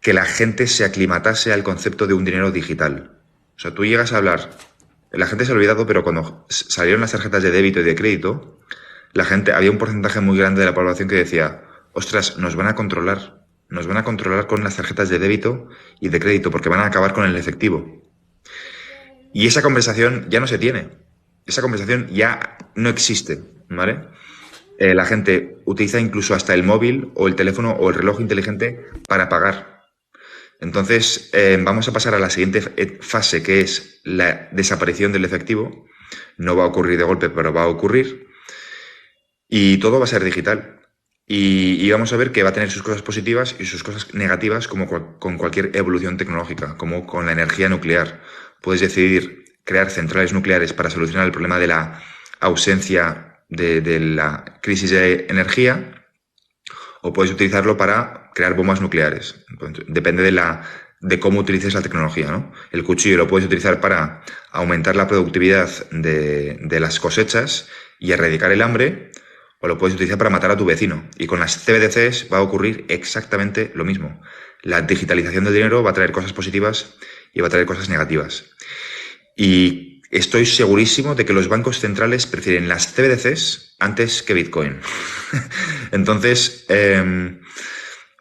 que la gente se aclimatase al concepto de un dinero digital. O sea, tú llegas a hablar, la gente se ha olvidado, pero cuando salieron las tarjetas de débito y de crédito, la gente, había un porcentaje muy grande de la población que decía, ostras, nos van a controlar con las tarjetas de débito y de crédito porque van a acabar con el efectivo. Y esa conversación ya no se tiene. Esa conversación ya no existe, ¿vale? La gente utiliza incluso hasta el móvil o el teléfono o el reloj inteligente para pagar. Entonces, vamos a pasar a la siguiente fase, que es la desaparición del efectivo. No va a ocurrir de golpe, pero va a ocurrir. Y todo va a ser digital. Y vamos a ver que va a tener sus cosas positivas y sus cosas negativas, como con cualquier evolución tecnológica, como con la energía nuclear. Puedes decidir crear centrales nucleares para solucionar el problema de la ausencia de la crisis de energía, o puedes utilizarlo para crear bombas nucleares. Depende de cómo utilices la tecnología, ¿no? El cuchillo lo puedes utilizar para aumentar la productividad de las cosechas y erradicar el hambre, o lo puedes utilizar para matar a tu vecino. Y con las CBDCs va a ocurrir exactamente lo mismo. La digitalización del dinero va a traer cosas positivas y va a traer cosas negativas. Y estoy segurísimo de que los bancos centrales prefieren las CBDCs antes que Bitcoin. Entonces,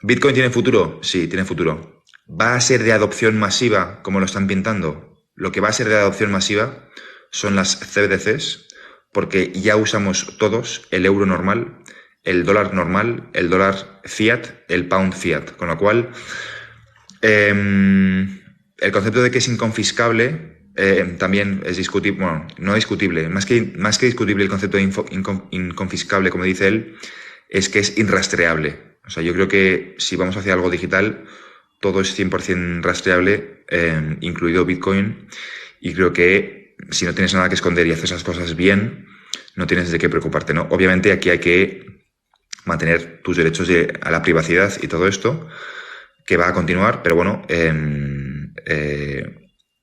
¿Bitcoin tiene futuro? Sí, tiene futuro. ¿Va a ser de adopción masiva como lo están pintando? Lo que va a ser de adopción masiva son las CBDCs, porque ya usamos todos el euro normal, el dólar fiat, el pound fiat. Con lo cual, el concepto de que es inconfiscable también es discutible, bueno, no discutible, más que discutible el concepto de inconfiscable, como dice él, es que es irrastreable. O sea, yo creo que si vamos hacia algo digital, todo es 100% rastreable, incluido Bitcoin, y creo que si no tienes nada que esconder y haces las cosas bien, no tienes de qué preocuparte, ¿no? Obviamente aquí hay que mantener tus derechos a la privacidad y todo esto, que va a continuar, pero bueno,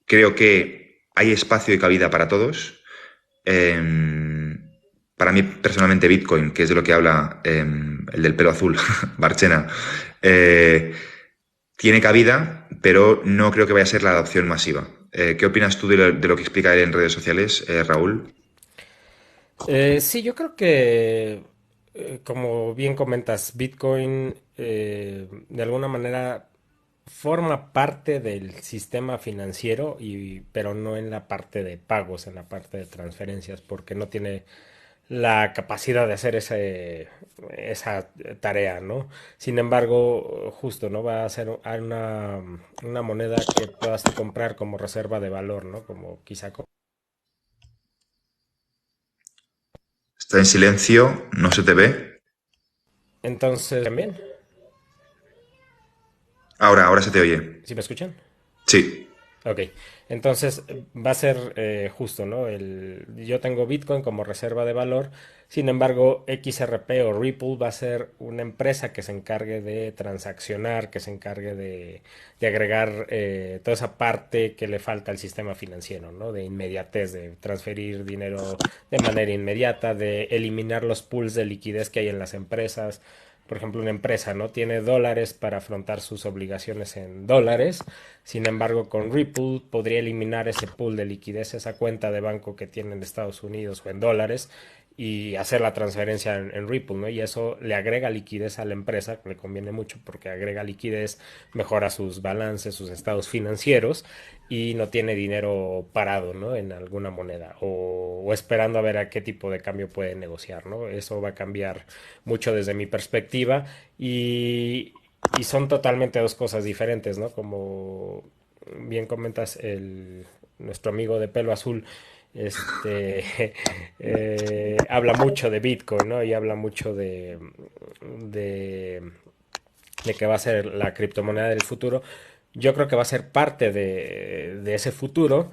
creo que hay espacio y cabida para todos. Eh, para mí, personalmente, Bitcoin, que es de lo que habla el del pelo azul, Barchena, eh, tiene cabida, pero no creo que vaya a ser la adopción masiva. ¿Qué opinas tú de lo que explica él en redes sociales, Raúl? Sí, yo creo que, como bien comentas, Bitcoin de alguna manera forma parte del sistema financiero, pero no en la parte de pagos, en la parte de transferencias, porque no tiene la capacidad de hacer esa tarea, ¿no? Sin embargo, justo, ¿no? Va a ser una moneda que puedas tú comprar como reserva de valor, ¿no? Como quizá. Está en silencio, no se te ve. Entonces, también, Ahora se te oye. ¿sí me escuchan? Sí. Ok, entonces va a ser justo, ¿no? Yo tengo Bitcoin como reserva de valor, sin embargo, XRP o Ripple va a ser una empresa que se encargue de transaccionar, que se encargue de agregar toda esa parte que le falta al sistema financiero, ¿no? De inmediatez, de transferir dinero de manera inmediata, de eliminar los pools de liquidez que hay en las empresas, por ejemplo, una empresa, ¿no? Tiene dólares para afrontar sus obligaciones en dólares. Sin embargo, con Ripple podría eliminar ese pool de liquidez, esa cuenta de banco que tiene en Estados Unidos o en dólares y hacer la transferencia en Ripple, ¿no? Y eso le agrega liquidez a la empresa, le conviene mucho porque agrega liquidez, mejora sus balances, sus estados financieros y no tiene dinero parado, ¿no? En alguna moneda o esperando a ver a qué tipo de cambio puede negociar, ¿no? Eso va a cambiar mucho desde mi perspectiva y son totalmente dos cosas diferentes, ¿no? Como bien comentas, nuestro amigo de pelo azul habla mucho de Bitcoin, ¿no? Y habla mucho de, de que va a ser la criptomoneda del futuro. Yo creo que va a ser parte de ese futuro.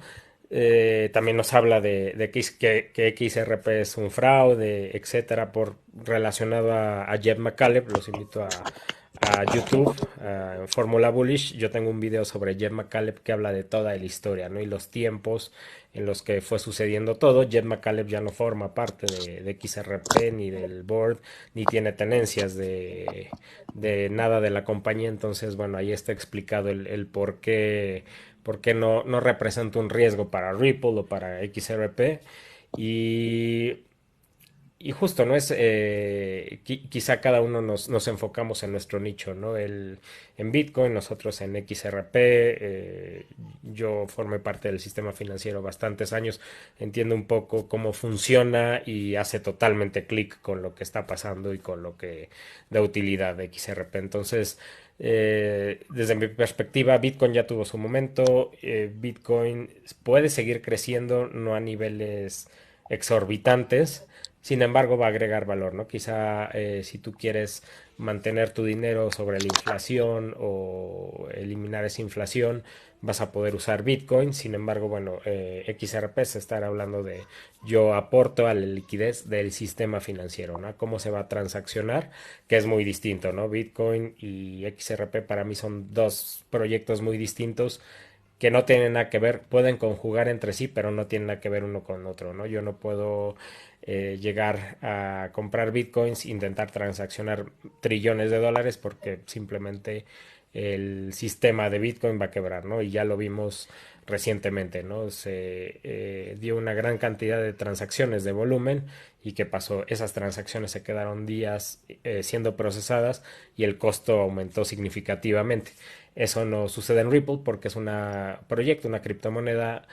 También nos habla de que XRP es un fraude, etcétera, por relacionado a Jeff McCaleb. Los invito a YouTube, en Fórmula Bullish. Yo tengo un video sobre Jeff McCaleb que habla de toda la historia, ¿no? Y los tiempos en los que fue sucediendo todo. Jeff McCaleb ya no forma parte de XRP ni del board, ni tiene tenencias de nada de la compañía. Entonces, bueno, ahí está explicado el por qué no representa un riesgo para Ripple o para XRP. Y y justo, ¿no? Quizá cada uno nos enfocamos en nuestro nicho, ¿no? En Bitcoin, nosotros en XRP, yo formé parte del sistema financiero bastantes años, entiendo un poco cómo funciona y hace totalmente clic con lo que está pasando y con lo que da utilidad de XRP. Entonces, desde mi perspectiva, Bitcoin ya tuvo su momento, Bitcoin puede seguir creciendo, no a niveles exorbitantes, sin embargo, va a agregar valor, ¿no? Quizá si tú quieres mantener tu dinero sobre la inflación o eliminar esa inflación, vas a poder usar Bitcoin. Sin embargo, bueno, XRP se estará hablando de yo aporto a la liquidez del sistema financiero, ¿no? Cómo se va a transaccionar, que es muy distinto, ¿no? Bitcoin y XRP para mí son dos proyectos muy distintos que no tienen nada que ver, pueden conjugar entre sí, pero no tienen nada que ver uno con otro, ¿no? Yo no puedo llegar a comprar bitcoins, intentar transaccionar trillones de dólares porque simplemente el sistema de Bitcoin va a quebrar, ¿no? Y ya lo vimos recientemente, ¿no? Se dio una gran cantidad de transacciones de volumen y ¿qué pasó? Esas transacciones se quedaron días siendo procesadas y el costo aumentó significativamente. Eso no sucede en Ripple porque es un proyecto, una criptomoneda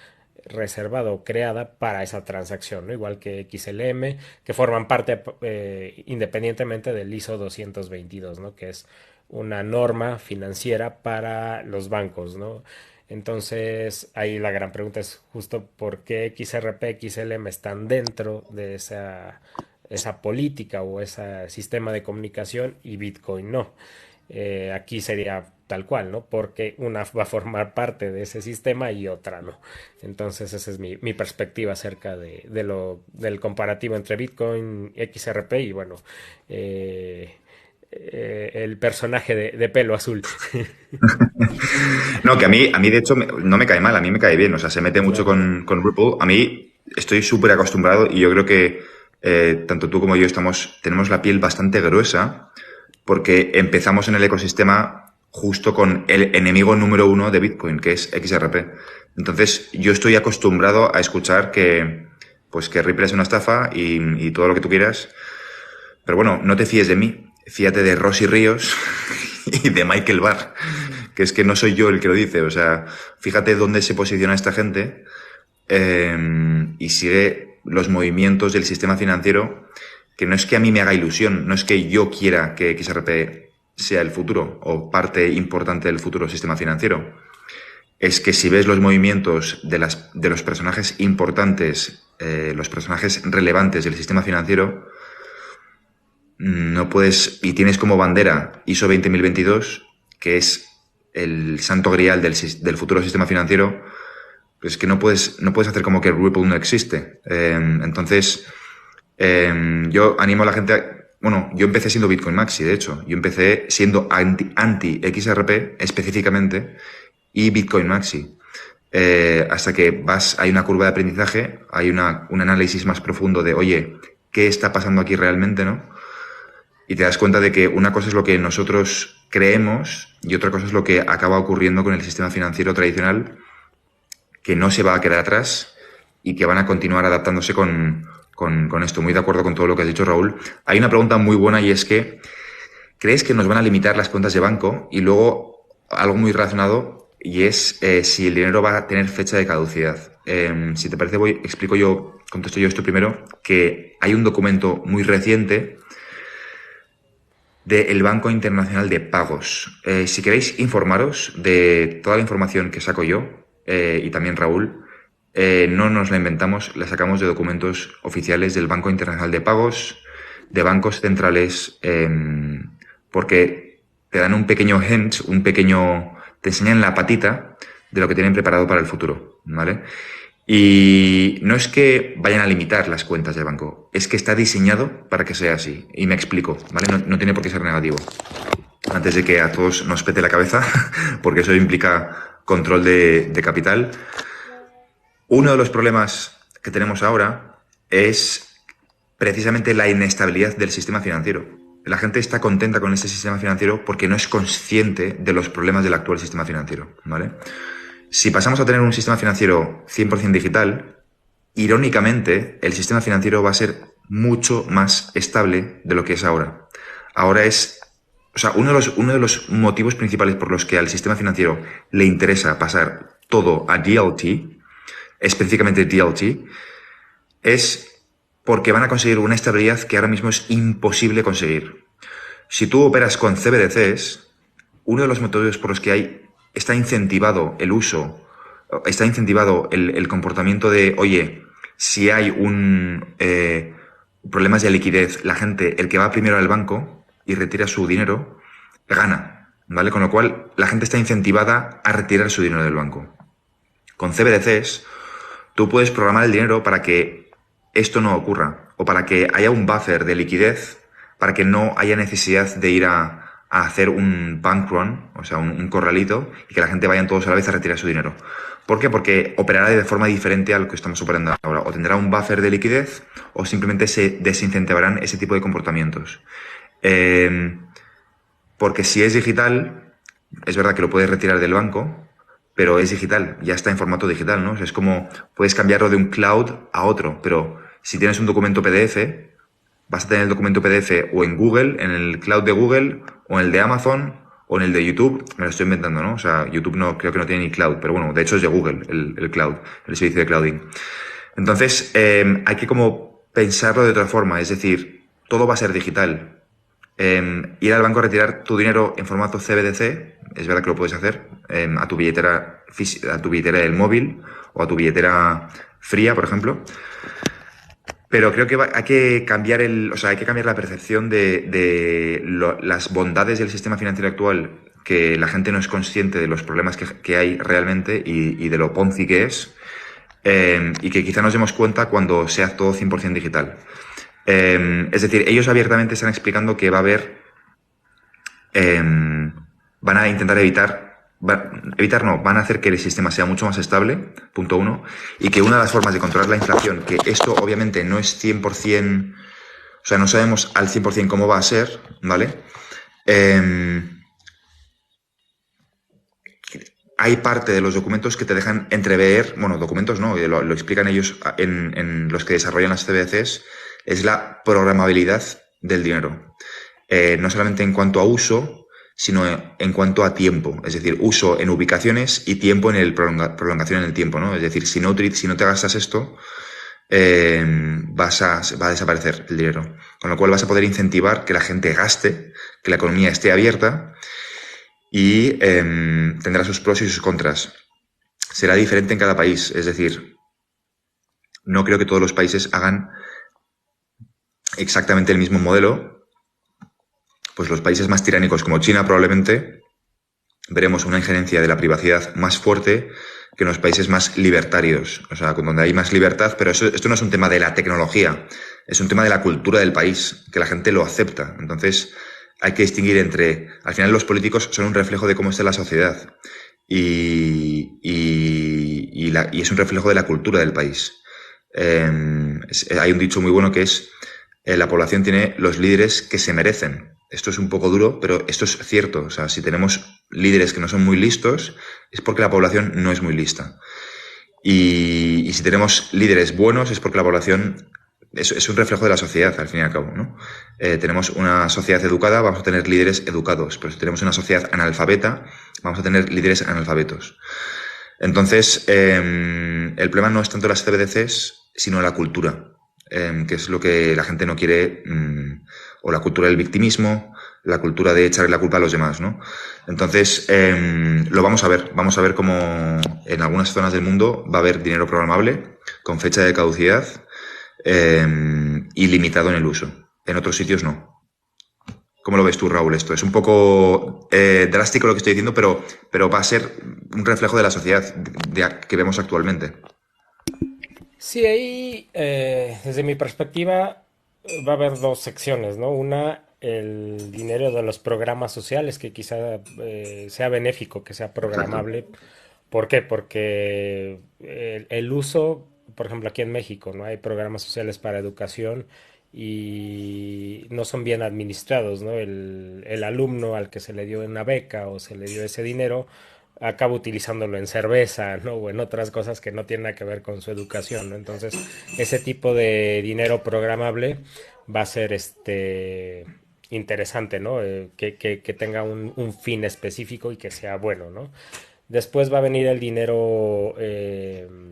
reservada o creada para esa transacción, ¿no? Igual que XLM, que forman parte independientemente del ISO 222, ¿no? Que es una norma financiera para los bancos, ¿no? Entonces, ahí la gran pregunta es justo por qué XRP, XLM están dentro de esa política o ese sistema de comunicación y Bitcoin no. Aquí sería tal cual, ¿no? Porque una va a formar parte de ese sistema y otra no. Entonces, esa es mi perspectiva acerca del comparativo entre Bitcoin, XRP y, bueno, el personaje de pelo azul. No, que a mí de hecho no me cae mal, a mí me cae bien, o sea, se mete mucho Claro. con Ripple. A mí estoy súper acostumbrado y yo creo que tanto tú como yo tenemos la piel bastante gruesa porque empezamos en el ecosistema justo con el enemigo número uno de Bitcoin, que es XRP. Entonces, yo estoy acostumbrado a escuchar pues que Ripple es una estafa y todo lo que tú quieras. Pero bueno, no te fíes de mí, fíate de Rosy Ríos y de Michael Barr, que es que no soy yo el que lo dice. O sea, fíjate dónde se posiciona esta gente y sigue los movimientos del sistema financiero, que no es que a mí me haga ilusión, no es que yo quiera que XRP sea el futuro o parte importante del futuro sistema financiero. Es que si ves los movimientos de los personajes importantes, los personajes relevantes del sistema financiero, no puedes, y tienes como bandera ISO 20022, que es el santo grial del futuro sistema financiero, pues que no puedes hacer como que Ripple no existe. Entonces, yo animo a la gente bueno, yo empecé siendo Bitcoin Maxi, de hecho. Yo empecé siendo anti-XRP específicamente y Bitcoin Maxi. Hasta que hay una curva de aprendizaje, hay un análisis más profundo de, oye, ¿qué está pasando aquí realmente, no? y te das cuenta de que una cosa es lo que nosotros creemos y otra cosa es lo que acaba ocurriendo con el sistema financiero tradicional, que no se va a quedar atrás y que van a continuar adaptándose con esto. Muy de acuerdo con todo lo que has dicho, Raúl. Hay una pregunta muy buena y es que, ¿crees que nos van a limitar las cuentas de banco? Y luego, algo muy relacionado, y es si el dinero va a tener fecha de caducidad. Si te parece, contesto yo esto primero, que hay un documento muy reciente del Banco Internacional de Pagos. Si queréis informaros de toda la información que saco yo, y también Raúl, no nos la inventamos, la sacamos de documentos oficiales del Banco Internacional de Pagos, de bancos centrales, porque te dan un pequeño hint, te enseñan la patita de lo que tienen preparado para el futuro, ¿vale? Y no es que vayan a limitar las cuentas del banco, es que está diseñado para que sea así. Y me explico, ¿vale? No tiene por qué ser negativo. Antes de que a todos nos pete la cabeza, porque eso implica control de capital. Uno de los problemas que tenemos ahora es precisamente la inestabilidad del sistema financiero. La gente está contenta con este sistema financiero porque no es consciente de los problemas del actual sistema financiero, ¿vale? Si pasamos a tener un sistema financiero 100% digital, irónicamente, el sistema financiero va a ser mucho más estable de lo que es ahora. Ahora es, o sea, uno de los motivos principales por los que al sistema financiero le interesa pasar todo a DLT, específicamente DLT, es porque van a conseguir una estabilidad que ahora mismo es imposible conseguir. Si tú operas con CBDCs, uno de los motivos por los que está incentivado el uso, está incentivado el comportamiento de, oye, si hay problemas de liquidez, la gente, el que va primero al banco y retira su dinero, gana, ¿vale? Con lo cual, la gente está incentivada a retirar su dinero del banco. Con CBDCs, tú puedes programar el dinero para que esto no ocurra, o para que haya un buffer de liquidez, para que no haya necesidad de ir a hacer un bank run, o sea, un corralito, y que la gente vayan todos a la vez a retirar su dinero. ¿Por qué? Porque operará de forma diferente a lo que estamos operando ahora. O tendrá un buffer de liquidez, o simplemente se desincentivarán ese tipo de comportamientos. Porque si es digital, es verdad que lo puedes retirar del banco, pero es digital, ya está en formato digital, ¿no? O sea, es como, puedes cambiarlo de un cloud a otro, pero si tienes un documento PDF, vas a tener el documento PDF o en Google, en el cloud de Google, o en el de Amazon, o en el de YouTube, me lo estoy inventando, ¿no? O sea, YouTube no, creo que no tiene ni cloud, pero bueno, de hecho es de Google, el cloud, el servicio de clouding. Entonces, hay que como pensarlo de otra forma, es decir, todo va a ser digital. Ir al banco a retirar tu dinero en formato CBDC, es verdad que lo puedes hacer, a tu billetera del móvil o a tu billetera fría, por ejemplo. Pero creo que hay que cambiar hay que cambiar la percepción de las bondades del sistema financiero actual, que la gente no es consciente de los problemas que hay realmente y de lo Ponzi que es, y que quizá nos demos cuenta cuando sea todo 100% digital. Es decir, ellos abiertamente están explicando que va a haber, van a intentar van a hacer que el sistema sea mucho más estable, punto uno, y que una de las formas de controlar la inflación, que esto obviamente no es 100%, o sea, no sabemos al 100% cómo va a ser, ¿vale? Hay parte de los documentos que te dejan entrever, bueno, documentos no, lo explican ellos en los que desarrollan las CBDCs, es la programabilidad del dinero. No solamente en cuanto a uso, sino en cuanto a tiempo. Es decir, uso en ubicaciones y tiempo en prolongación en el tiempo, ¿no? Es decir, si no te gastas esto, va a desaparecer el dinero. Con lo cual vas a poder incentivar que la gente gaste, que la economía esté abierta y tendrá sus pros y sus contras. Será diferente en cada país. Es decir, no creo que todos los países hagan exactamente el mismo modelo. Pues los países más tiránicos como China probablemente veremos una injerencia de la privacidad más fuerte que en los países más libertarios, o sea, donde hay más libertad, pero esto no es un tema de la tecnología, es un tema de la cultura del país, que la gente lo acepta. Entonces hay que distinguir al final los políticos son un reflejo de cómo está la sociedad y es un reflejo de la cultura del país. Hay un dicho muy bueno que es la población tiene los líderes que se merecen. Esto es un poco duro, pero esto es cierto. O sea, si tenemos líderes que no son muy listos, es porque la población no es muy lista. Y si tenemos líderes buenos, es porque la población es un reflejo de la sociedad, al fin y al cabo, ¿no? Tenemos una sociedad educada, vamos a tener líderes educados. Pero si tenemos una sociedad analfabeta, vamos a tener líderes analfabetos. Entonces, el problema no es tanto las CBDCs, sino la cultura, que es lo que la gente no quiere, o la cultura del victimismo, la cultura de echarle la culpa a los demás, ¿no? Entonces, lo vamos a ver cómo en algunas zonas del mundo va a haber dinero programable con fecha de caducidad y limitado en el uso. En otros sitios no. ¿Cómo lo ves tú, Raúl, esto? Es un poco drástico lo que estoy diciendo, pero va a ser un reflejo de la sociedad que vemos actualmente. Sí, ahí, desde mi perspectiva, va a haber dos secciones, ¿no? Una, el dinero de los programas sociales, que quizá sea benéfico, que sea Exacto. programable. ¿Por qué? Porque el uso, por ejemplo, aquí en México, ¿no? Hay programas sociales para educación y no son bien administrados, ¿no? El alumno al que se le dio una beca o se le dio ese dinero acaba utilizándolo en cerveza, ¿no? O en otras cosas que no tienen nada que ver con su educación, ¿no? Entonces, ese tipo de dinero programable va a ser interesante, ¿no? Que tenga un fin específico y que sea bueno, ¿no? Después va a venir el dinero, el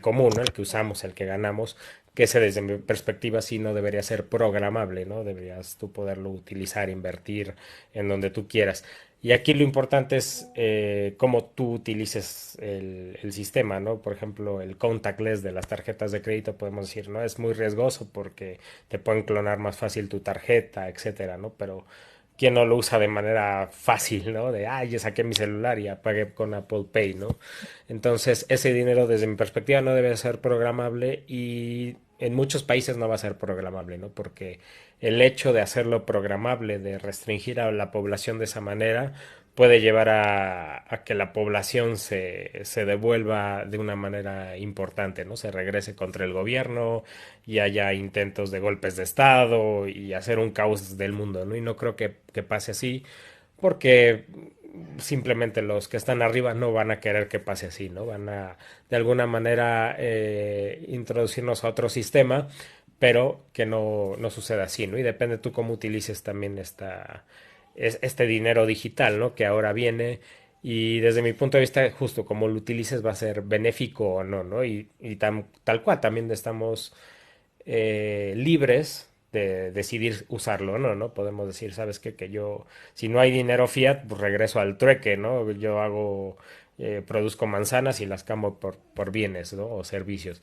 común, ¿no? El que usamos, el que ganamos, que ese desde mi perspectiva sí no debería ser programable, ¿no? Deberías tú poderlo utilizar, invertir en donde tú quieras. Y aquí lo importante es cómo tú utilices el sistema, ¿no? Por ejemplo, el contactless de las tarjetas de crédito, podemos decir, ¿no? Es muy riesgoso porque te pueden clonar más fácil tu tarjeta, etcétera, ¿no? Pero quién no lo usa de manera fácil, ¿no? De, ah, ya saqué mi celular y apagué con Apple Pay, ¿no? Entonces, ese dinero desde mi perspectiva no debe ser programable y en muchos países no va a ser programable, ¿no? Porque el hecho de hacerlo programable, de restringir a la población de esa manera, puede llevar a que la población se devuelva de una manera importante, ¿no? Se regrese contra el gobierno y haya intentos de golpes de Estado y hacer un caos del mundo, ¿no? Y no creo que pase así porque simplemente los que están arriba no van a querer que pase así, ¿no? Van a de alguna manera introducirnos a otro sistema, pero que no suceda así, ¿no? Y depende tú cómo utilices también este dinero digital, ¿no? Que ahora viene y desde mi punto de vista, justo como lo utilices va a ser benéfico o no, ¿no? Y tal cual, también estamos libres de decidir usarlo, ¿no? ¿no? Podemos decir, ¿sabes qué? Que yo, si no hay dinero fiat, pues regreso al trueque, ¿no? Yo produzco manzanas y las cambio por bienes, ¿no? O servicios.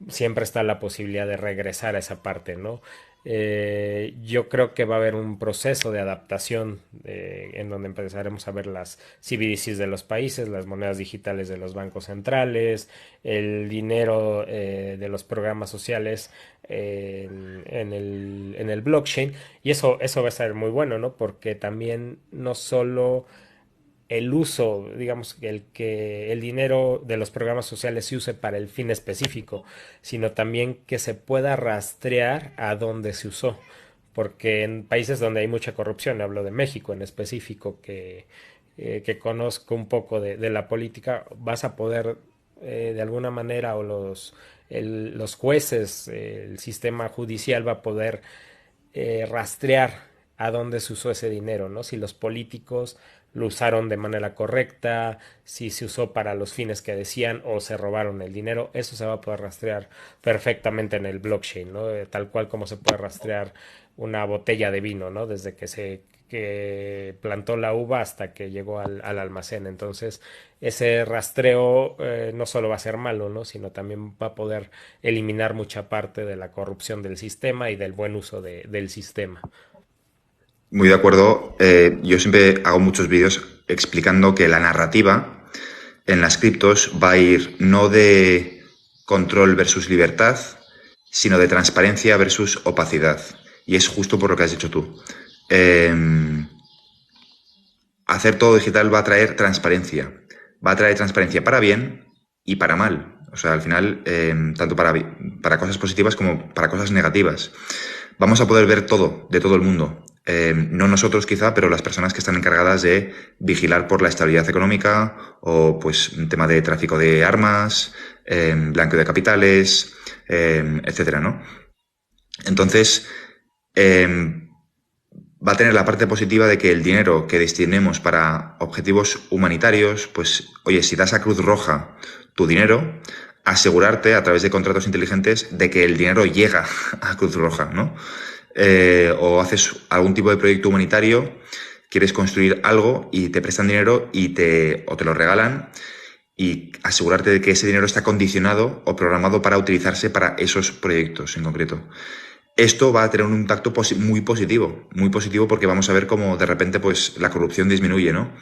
Siempre está la posibilidad de regresar a esa parte, ¿no? Yo creo que va a haber un proceso de adaptación en donde empezaremos a ver las CBDCs de los países, las monedas digitales de los bancos centrales, el dinero de los programas sociales en el blockchain. Y eso va a ser muy bueno, ¿no? Porque también no solo el uso, digamos, que el dinero de los programas sociales se use para el fin específico, sino también que se pueda rastrear a dónde se usó. Porque en países donde hay mucha corrupción, hablo de México en específico, que conozco un poco de la política, vas a poder de alguna manera, o los jueces, el sistema judicial va a poder rastrear a dónde se usó ese dinero, ¿no? Si los políticos lo usaron de manera correcta, si se usó para los fines que decían o se robaron el dinero, eso se va a poder rastrear perfectamente en el blockchain, ¿no? Tal cual como se puede rastrear una botella de vino, ¿no? Desde que plantó la uva hasta que llegó al almacén. Entonces, ese rastreo no solo va a ser malo, ¿no? Sino también va a poder eliminar mucha parte de la corrupción del sistema y del buen uso del sistema. Muy de acuerdo. Yo siempre hago muchos vídeos explicando que la narrativa en las criptos va a ir no de control versus libertad, sino de transparencia versus opacidad. Y es justo por lo que has dicho tú. Eh, Hacer todo digital va a traer transparencia. Va a traer transparencia para bien y para mal. O sea, al final, tanto para cosas positivas como para cosas negativas. Vamos a poder ver todo, de todo el mundo. No nosotros quizá, pero las personas que están encargadas de vigilar por la estabilidad económica o pues un tema de tráfico de armas, blanqueo de capitales, etcétera, ¿no? Entonces, va a tener la parte positiva de que el dinero que destinemos para objetivos humanitarios, pues, oye, si das a Cruz Roja tu dinero, asegurarte a través de contratos inteligentes de que el dinero llega a Cruz Roja, ¿no? O haces algún tipo de proyecto humanitario, quieres construir algo y te prestan dinero o te lo regalan y asegurarte de que ese dinero está condicionado o programado para utilizarse para esos proyectos en concreto. Esto va a tener un impacto muy positivo porque vamos a ver cómo de repente pues la corrupción disminuye, ¿no?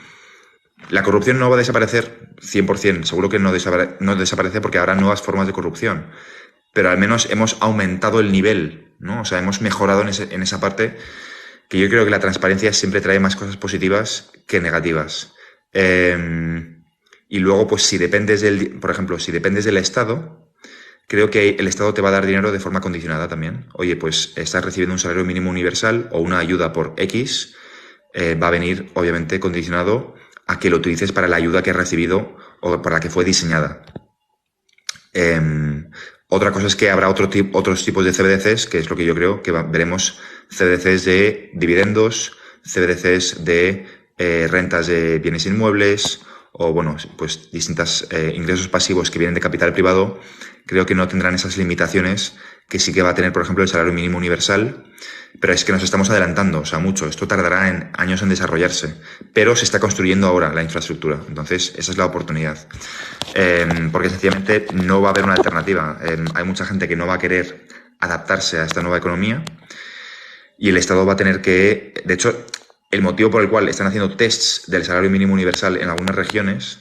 La corrupción no va a desaparecer 100%, seguro que no desaparece porque habrá nuevas formas de corrupción, pero al menos hemos aumentado el nivel, ¿no? O sea, hemos mejorado en esa parte, que yo creo que la transparencia siempre trae más cosas positivas que negativas. Y luego, pues por ejemplo, si dependes del Estado, creo que el Estado te va a dar dinero de forma condicionada también. Oye, pues estás recibiendo un salario mínimo universal o una ayuda por X, va a venir, obviamente, condicionado a que lo utilices para la ayuda que has recibido o para la que fue diseñada. Otra cosa es que habrá otros tipos de CBDCs, que es lo que yo creo que veremos CBDCs de dividendos, CBDCs de rentas de bienes inmuebles o, bueno, pues distintos ingresos pasivos que vienen de capital privado. Creo que no tendrán esas limitaciones que sí que va a tener, por ejemplo, el salario mínimo universal, pero es que nos estamos adelantando, o sea, mucho. Esto tardará años en desarrollarse, pero se está construyendo ahora la infraestructura. Entonces, esa es la oportunidad. Porque sencillamente no va a haber una alternativa. Hay mucha gente que no va a querer adaptarse a esta nueva economía y el Estado va a tener que... De hecho, el motivo por el cual están haciendo tests del salario mínimo universal en algunas regiones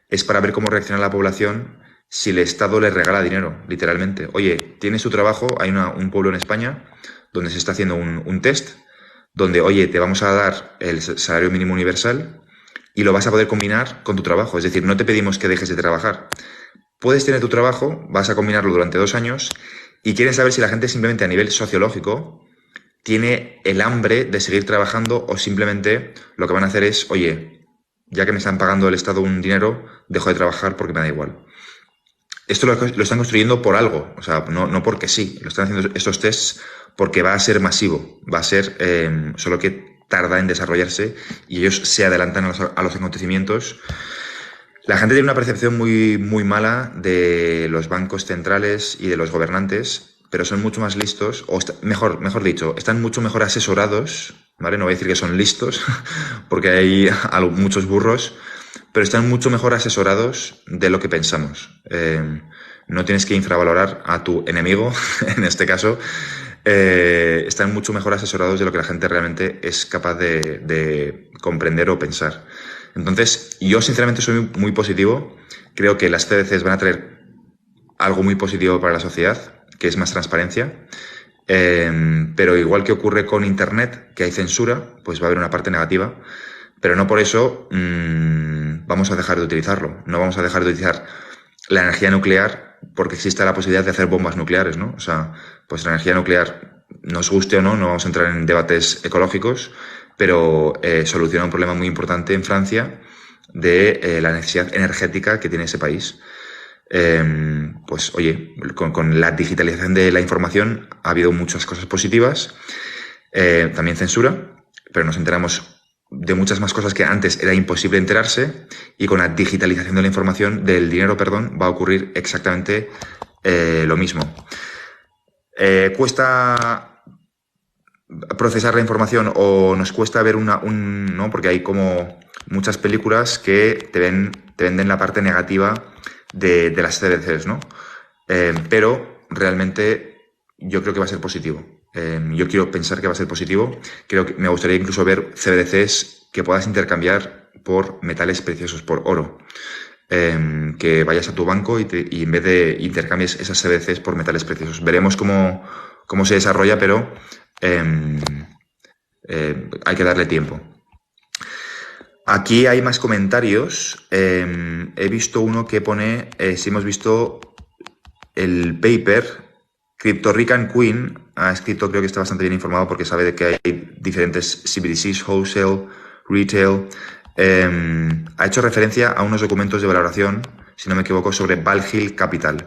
es para ver cómo reacciona la población si el Estado les regala dinero, literalmente. Oye, tienes tu trabajo, hay un pueblo en España donde se está haciendo un test, donde, oye, te vamos a dar el salario mínimo universal y lo vas a poder combinar con tu trabajo. Es decir, no te pedimos que dejes de trabajar. Puedes tener tu trabajo, vas a combinarlo durante 2 años y quieren saber si la gente simplemente a nivel sociológico tiene el hambre de seguir trabajando o simplemente lo que van a hacer es, oye, ya que me están pagando el Estado un dinero, dejo de trabajar porque me da igual. Esto lo están construyendo por algo, o sea, no porque sí. Lo están haciendo estos tests porque va a ser masivo, va a ser solo que tarda en desarrollarse y ellos se adelantan a los acontecimientos. La gente tiene una percepción muy, muy mala de los bancos centrales y de los gobernantes, pero son mucho más listos, o mejor dicho, están mucho mejor asesorados, ¿vale? No voy a decir que son listos, porque hay muchos burros, pero están mucho mejor asesorados de lo que pensamos. No tienes que infravalorar a tu enemigo, en este caso. Están mucho mejor asesorados de lo que la gente realmente es capaz de comprender o pensar. Entonces, yo sinceramente soy muy positivo. Creo que las CDCs van a traer algo muy positivo para la sociedad, que es más transparencia. Pero igual que ocurre con Internet, que hay censura, pues va a haber una parte negativa. Pero no por eso vamos a dejar de utilizarlo. No vamos a dejar de utilizar la energía nuclear porque existe la posibilidad de hacer bombas nucleares, ¿no? O sea, pues la energía nuclear, nos guste o no vamos a entrar en debates ecológicos, pero soluciona un problema muy importante en Francia de la necesidad energética que tiene ese país. Pues oye, con la digitalización de la información ha habido muchas cosas positivas, también censura, pero nos enteramos de muchas más cosas que antes era imposible enterarse, y con la digitalización de la información, del dinero, perdón, va a ocurrir exactamente lo mismo. ¿Cuesta procesar la información o nos cuesta ver no? Porque hay como muchas películas que te venden la parte negativa de las CDCs, ¿no? Pero realmente yo creo que va a ser positivo. Yo quiero pensar que va a ser positivo. Creo que me gustaría incluso ver CBDCs que puedas intercambiar por metales preciosos, por oro. Que vayas a tu banco y en vez de intercambies esas CBDCs por metales preciosos. Veremos cómo se desarrolla, pero hay que darle tiempo. Aquí hay más comentarios. He visto uno que pone, si hemos visto el paper, Crypto Rican Queen ha escrito, creo que está bastante bien informado porque sabe de que hay diferentes CBDCs, wholesale, retail. Ha hecho referencia a unos documentos de valoración, si no me equivoco, sobre Valhill Capital.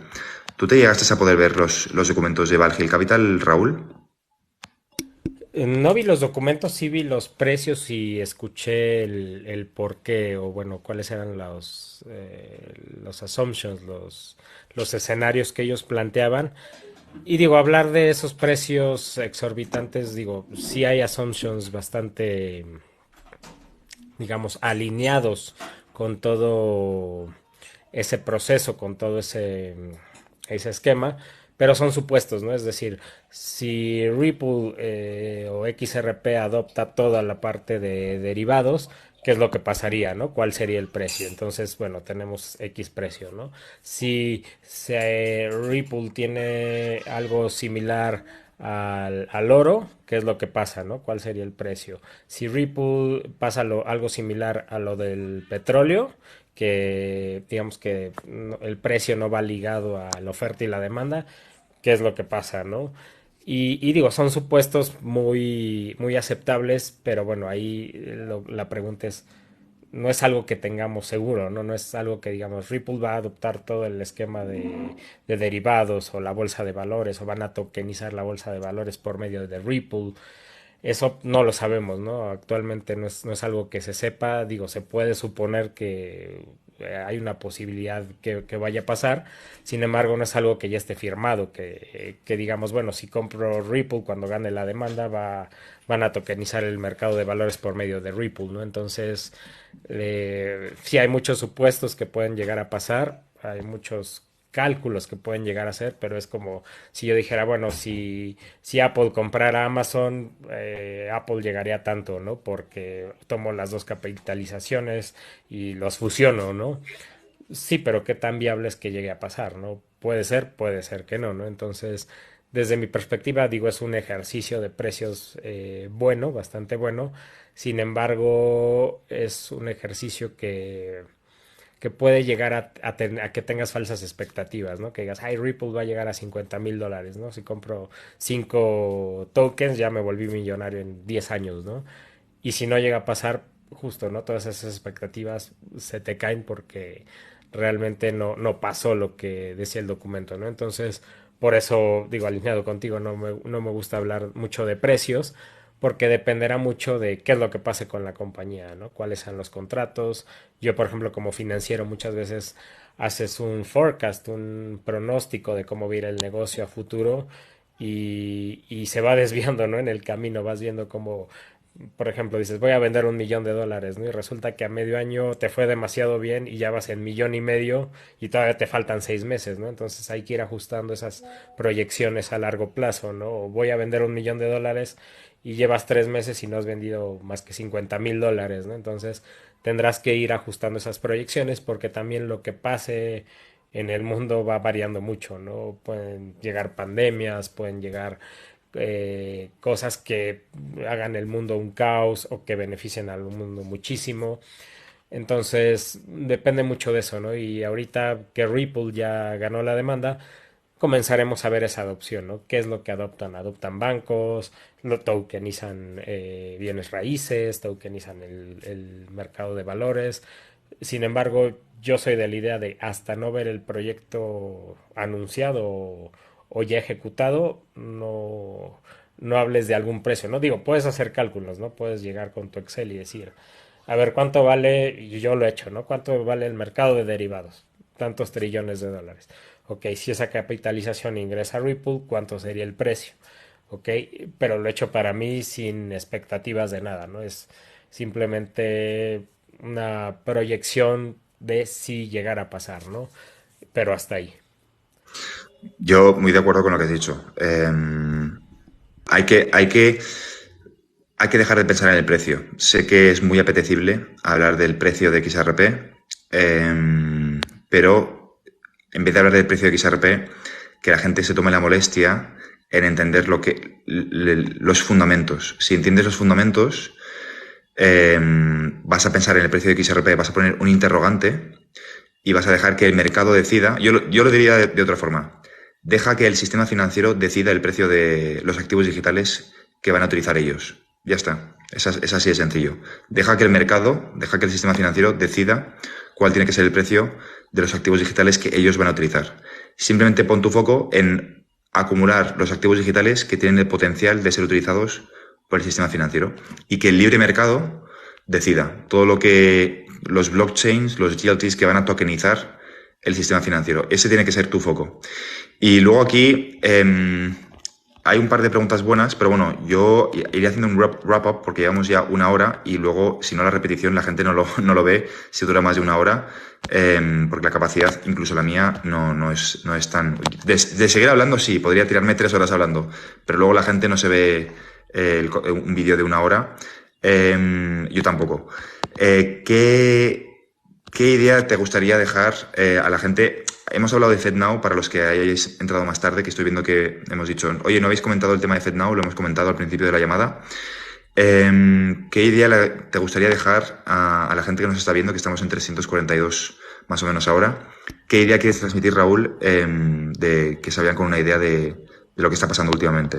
¿Tú te llegaste a poder ver los documentos de Valhill Capital, Raúl? No vi los documentos, sí vi los precios y escuché el por qué, o bueno, cuáles eran los assumptions, los escenarios que ellos planteaban. Y digo, hablar de esos precios exorbitantes, digo, sí hay assumptions bastante, digamos, alineados con todo ese proceso, con todo ese esquema, pero son supuestos, ¿no? Es decir, si Ripple o XRP adopta toda la parte de derivados, ¿qué es lo que pasaría, ¿no? ¿Cuál sería el precio? Entonces, bueno, tenemos X precio, ¿no? Si Ripple tiene algo similar al oro, ¿qué es lo que pasa, ¿no? ¿Cuál sería el precio? Si Ripple pasa algo similar a lo del petróleo, que digamos que el precio no va ligado a la oferta y la demanda, ¿qué es lo que pasa, ¿no? Y digo, son supuestos muy aceptables, pero bueno, ahí la pregunta es, no es algo que tengamos seguro, ¿no? No es algo que digamos, Ripple va a adoptar todo el esquema de derivados o la bolsa de valores o van a tokenizar la bolsa de valores por medio de Ripple. Eso no lo sabemos, ¿no? Actualmente no es algo que se sepa, digo, se puede suponer que hay una posibilidad que vaya a pasar, sin embargo no es algo que ya esté firmado, que digamos, bueno, si compro Ripple cuando gane la demanda van a tokenizar el mercado de valores por medio de Ripple, ¿no? Entonces, sí hay muchos supuestos que pueden llegar a pasar, hay muchos cálculos que pueden llegar a ser, pero es como si yo dijera, bueno, si Apple comprara Amazon, Apple llegaría a tanto, ¿no? Porque tomo las dos capitalizaciones y los fusiono, ¿no? Sí, pero qué tan viable es que llegue a pasar, ¿no? Puede ser que no, ¿no? Entonces, desde mi perspectiva, digo, es un ejercicio de precios bueno, bastante bueno. Sin embargo, es un ejercicio que puede llegar a que tengas falsas expectativas, ¿no? Que digas, ay, Ripple va a llegar a $50,000, ¿no? Si compro 5 tokens, ya me volví millonario en 10 años, ¿no? Y si no llega a pasar, justo, ¿no? Todas esas expectativas se te caen porque realmente no pasó lo que decía el documento, ¿no? Entonces, por eso, digo, alineado contigo, no me gusta hablar mucho de precios, porque dependerá mucho de qué es lo que pase con la compañía, ¿no? Cuáles sean los contratos. Yo, por ejemplo, como financiero, muchas veces haces un forecast, un pronóstico de cómo va a ir el negocio a futuro y se va desviando, ¿no? En el camino vas viendo cómo, por ejemplo, dices, voy a vender $1,000,000, ¿no? Y resulta que a medio año te fue demasiado bien y ya vas en 1,500,000 y todavía te faltan 6 meses, ¿no? Entonces hay que ir ajustando esas proyecciones a largo plazo, ¿no? O voy a vender $1,000,000 y llevas 3 meses y no has vendido más que $50,000, ¿no? Entonces tendrás que ir ajustando esas proyecciones porque también lo que pase en el mundo va variando mucho, ¿no? Pueden llegar pandemias, pueden llegar cosas que hagan el mundo un caos o que beneficien al mundo muchísimo. Entonces, depende mucho de eso, ¿no? Y ahorita que Ripple ya ganó la demanda, comenzaremos a ver esa adopción, ¿no? ¿Qué es lo que adoptan? Adoptan bancos, lo tokenizan bienes raíces, tokenizan el mercado de valores. Sin embargo, yo soy de la idea de hasta no ver el proyecto anunciado o ya ejecutado, no hables de algún precio, ¿no? Digo, puedes hacer cálculos, ¿no? Puedes llegar con tu Excel y decir, a ver, ¿cuánto vale? Y yo lo he hecho, ¿no? ¿Cuánto vale el mercado de derivados? Tantos trillones de dólares. Ok, si esa capitalización ingresa a Ripple, ¿cuánto sería el precio? Ok, pero lo he hecho para mí sin expectativas de nada, ¿no? Es simplemente una proyección de si llegara a pasar, ¿no? Pero hasta ahí. Yo muy de acuerdo con lo que has dicho. Hay que, hay que, hay que dejar de pensar en el precio. Sé que es muy apetecible hablar del precio de XRP, pero en vez de hablar del precio de XRP, que la gente se tome la molestia en entender los fundamentos. Si entiendes los fundamentos, vas a pensar en el precio de XRP, vas a poner un interrogante y vas a dejar que el mercado decida. Yo lo diría de otra forma. Deja que el sistema financiero decida el precio de los activos digitales que van a utilizar ellos. Ya está. Es así de sencillo. Deja que el sistema financiero decida cuál tiene que ser el precio de los activos digitales que ellos van a utilizar. Simplemente pon tu foco en acumular los activos digitales que tienen el potencial de ser utilizados por el sistema financiero y que el libre mercado decida todo lo que los blockchains, los GLTs que van a tokenizar el sistema financiero. Ese tiene que ser tu foco. Y luego aquí hay un par de preguntas buenas, pero bueno, yo iré haciendo un wrap-up porque llevamos ya 1 hora y luego, si no la repetición, la gente no lo ve si dura más de 1 hora, porque la capacidad, incluso la mía, no es tan... De seguir hablando, sí, podría tirarme 3 horas hablando, pero luego la gente no se ve un vídeo de 1 hora. Yo tampoco. ¿Qué idea te gustaría dejar a la gente? Hemos hablado de FedNow para los que hayáis entrado más tarde, que estoy viendo que hemos dicho, oye, no habéis comentado el tema de FedNow, lo hemos comentado al principio de la llamada. ¿Qué idea te gustaría dejar a la gente que nos está viendo, que estamos en 342 más o menos ahora? ¿Qué idea quieres transmitir, Raúl, de que se vayan con una idea de lo que está pasando últimamente?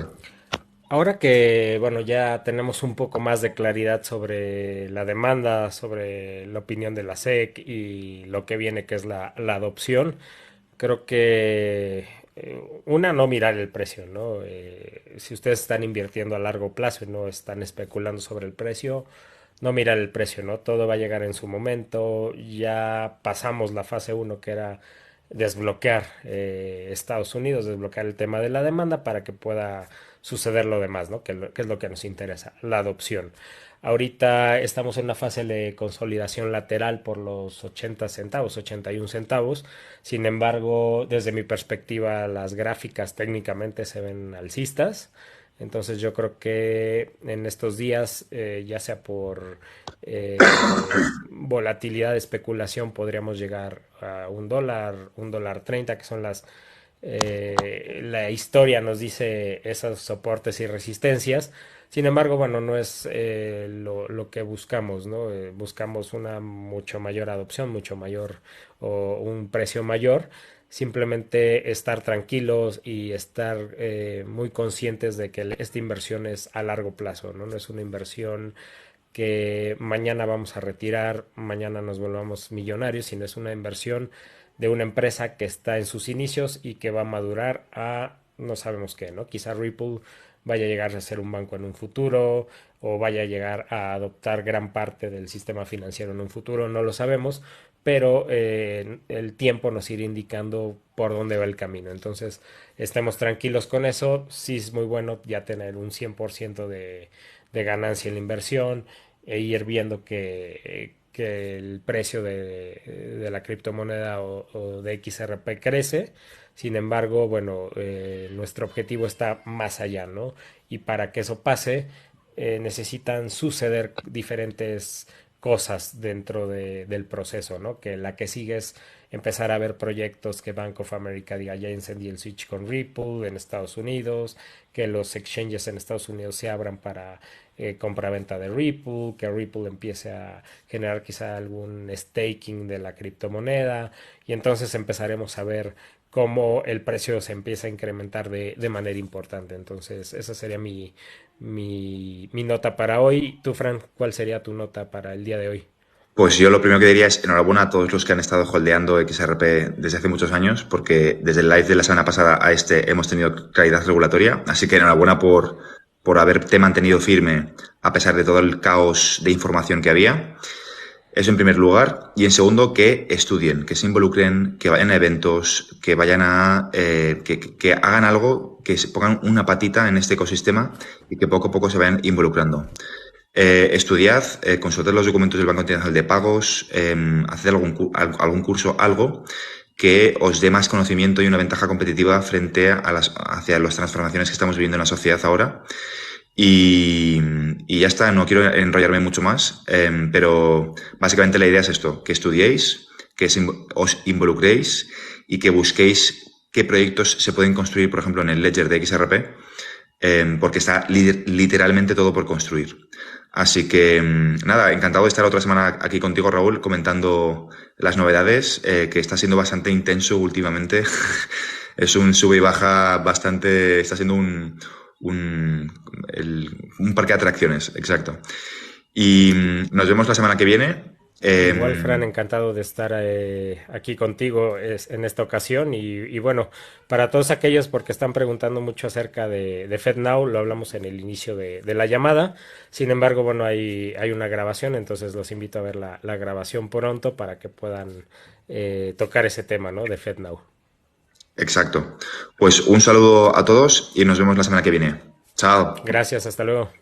Ahora que, bueno, ya tenemos un poco más de claridad sobre la demanda, sobre la opinión de la SEC y lo que viene, que es la adopción, creo que no mirar el precio, ¿no? Si ustedes están invirtiendo a largo plazo y no están especulando sobre el precio, no mirar el precio, ¿no? Todo va a llegar en su momento. Ya pasamos la fase uno, que era desbloquear Estados Unidos, desbloquear el tema de la demanda para que pueda suceder lo demás, ¿no? Que es lo que nos interesa, la adopción. Ahorita estamos en una fase de consolidación lateral por los 80 centavos, 81 centavos. Sin embargo, desde mi perspectiva, las gráficas técnicamente se ven alcistas. Entonces yo creo que en estos días, ya sea por volatilidad de especulación, podríamos llegar a $1, $1.30, que son la historia nos dice esos soportes y resistencias. Sin embargo, bueno, no es lo que buscamos, ¿no? Buscamos una mucho mayor adopción, mucho mayor o un precio mayor. Simplemente estar tranquilos y estar muy conscientes de que esta inversión es a largo plazo, ¿no? No es una inversión que mañana vamos a retirar, mañana nos volvamos millonarios, sino es una inversión de una empresa que está en sus inicios y que va a madurar a no sabemos qué, ¿no? Quizá Ripple vaya a llegar a ser un banco en un futuro o vaya a llegar a adoptar gran parte del sistema financiero en un futuro, no lo sabemos, pero el tiempo nos irá indicando por dónde va el camino. Entonces, estemos tranquilos con eso. Sí es muy bueno ya tener un 100% de ganancia en la inversión e ir viendo que el precio de la criptomoneda o de XRP crece. Sin embargo, bueno, nuestro objetivo está más allá, ¿no? Y para que eso pase, necesitan suceder diferentes cosas dentro del proceso, ¿no? Que la que sigue es empezar a ver proyectos que Bank of America diga, ya encendí el switch con Ripple en Estados Unidos, que los exchanges en Estados Unidos se abran para compra-venta de Ripple, que Ripple empiece a generar quizá algún staking de la criptomoneda, y entonces empezaremos a ver cómo el precio se empieza a incrementar de manera importante. Entonces, esa sería mi nota para hoy. Tú, Fran, ¿cuál sería tu nota para el día de hoy? Pues yo lo primero que diría es enhorabuena a todos los que han estado holdeando XRP desde hace muchos años, porque desde el live de la semana pasada a este hemos tenido claridad regulatoria, así que enhorabuena por haberte mantenido firme a pesar de todo el caos de información que había. Eso en primer lugar. Y en segundo, que estudien, que se involucren, que vayan a eventos, que vayan que hagan algo, que se pongan una patita en este ecosistema y que poco a poco se vayan involucrando. Estudiad, consultad los documentos del Banco Internacional de Pagos, haced algún curso, algo que os dé más conocimiento y una ventaja competitiva frente hacia las transformaciones que estamos viviendo en la sociedad ahora. Y ya está, no quiero enrollarme mucho más, pero básicamente la idea es esto, que estudiéis, que os involucréis y que busquéis qué proyectos se pueden construir, por ejemplo, en el ledger de XRP, porque está literalmente todo por construir. Así que nada, encantado de estar otra semana aquí contigo, Raúl, comentando las novedades, que está siendo bastante intenso últimamente. Es un sube y baja bastante, está siendo un, un parque de atracciones, exacto. Y nos vemos la semana que viene. Igual, Fran, encantado de estar aquí contigo en esta ocasión. Y bueno, para todos aquellos porque están preguntando mucho acerca de FedNow, lo hablamos en el inicio de la llamada. Sin embargo, bueno, hay una grabación, entonces los invito a ver la grabación pronto para que puedan tocar ese tema, ¿no? De FedNow. Exacto. Pues un saludo a todos y nos vemos la semana que viene. Chao. Gracias, hasta luego.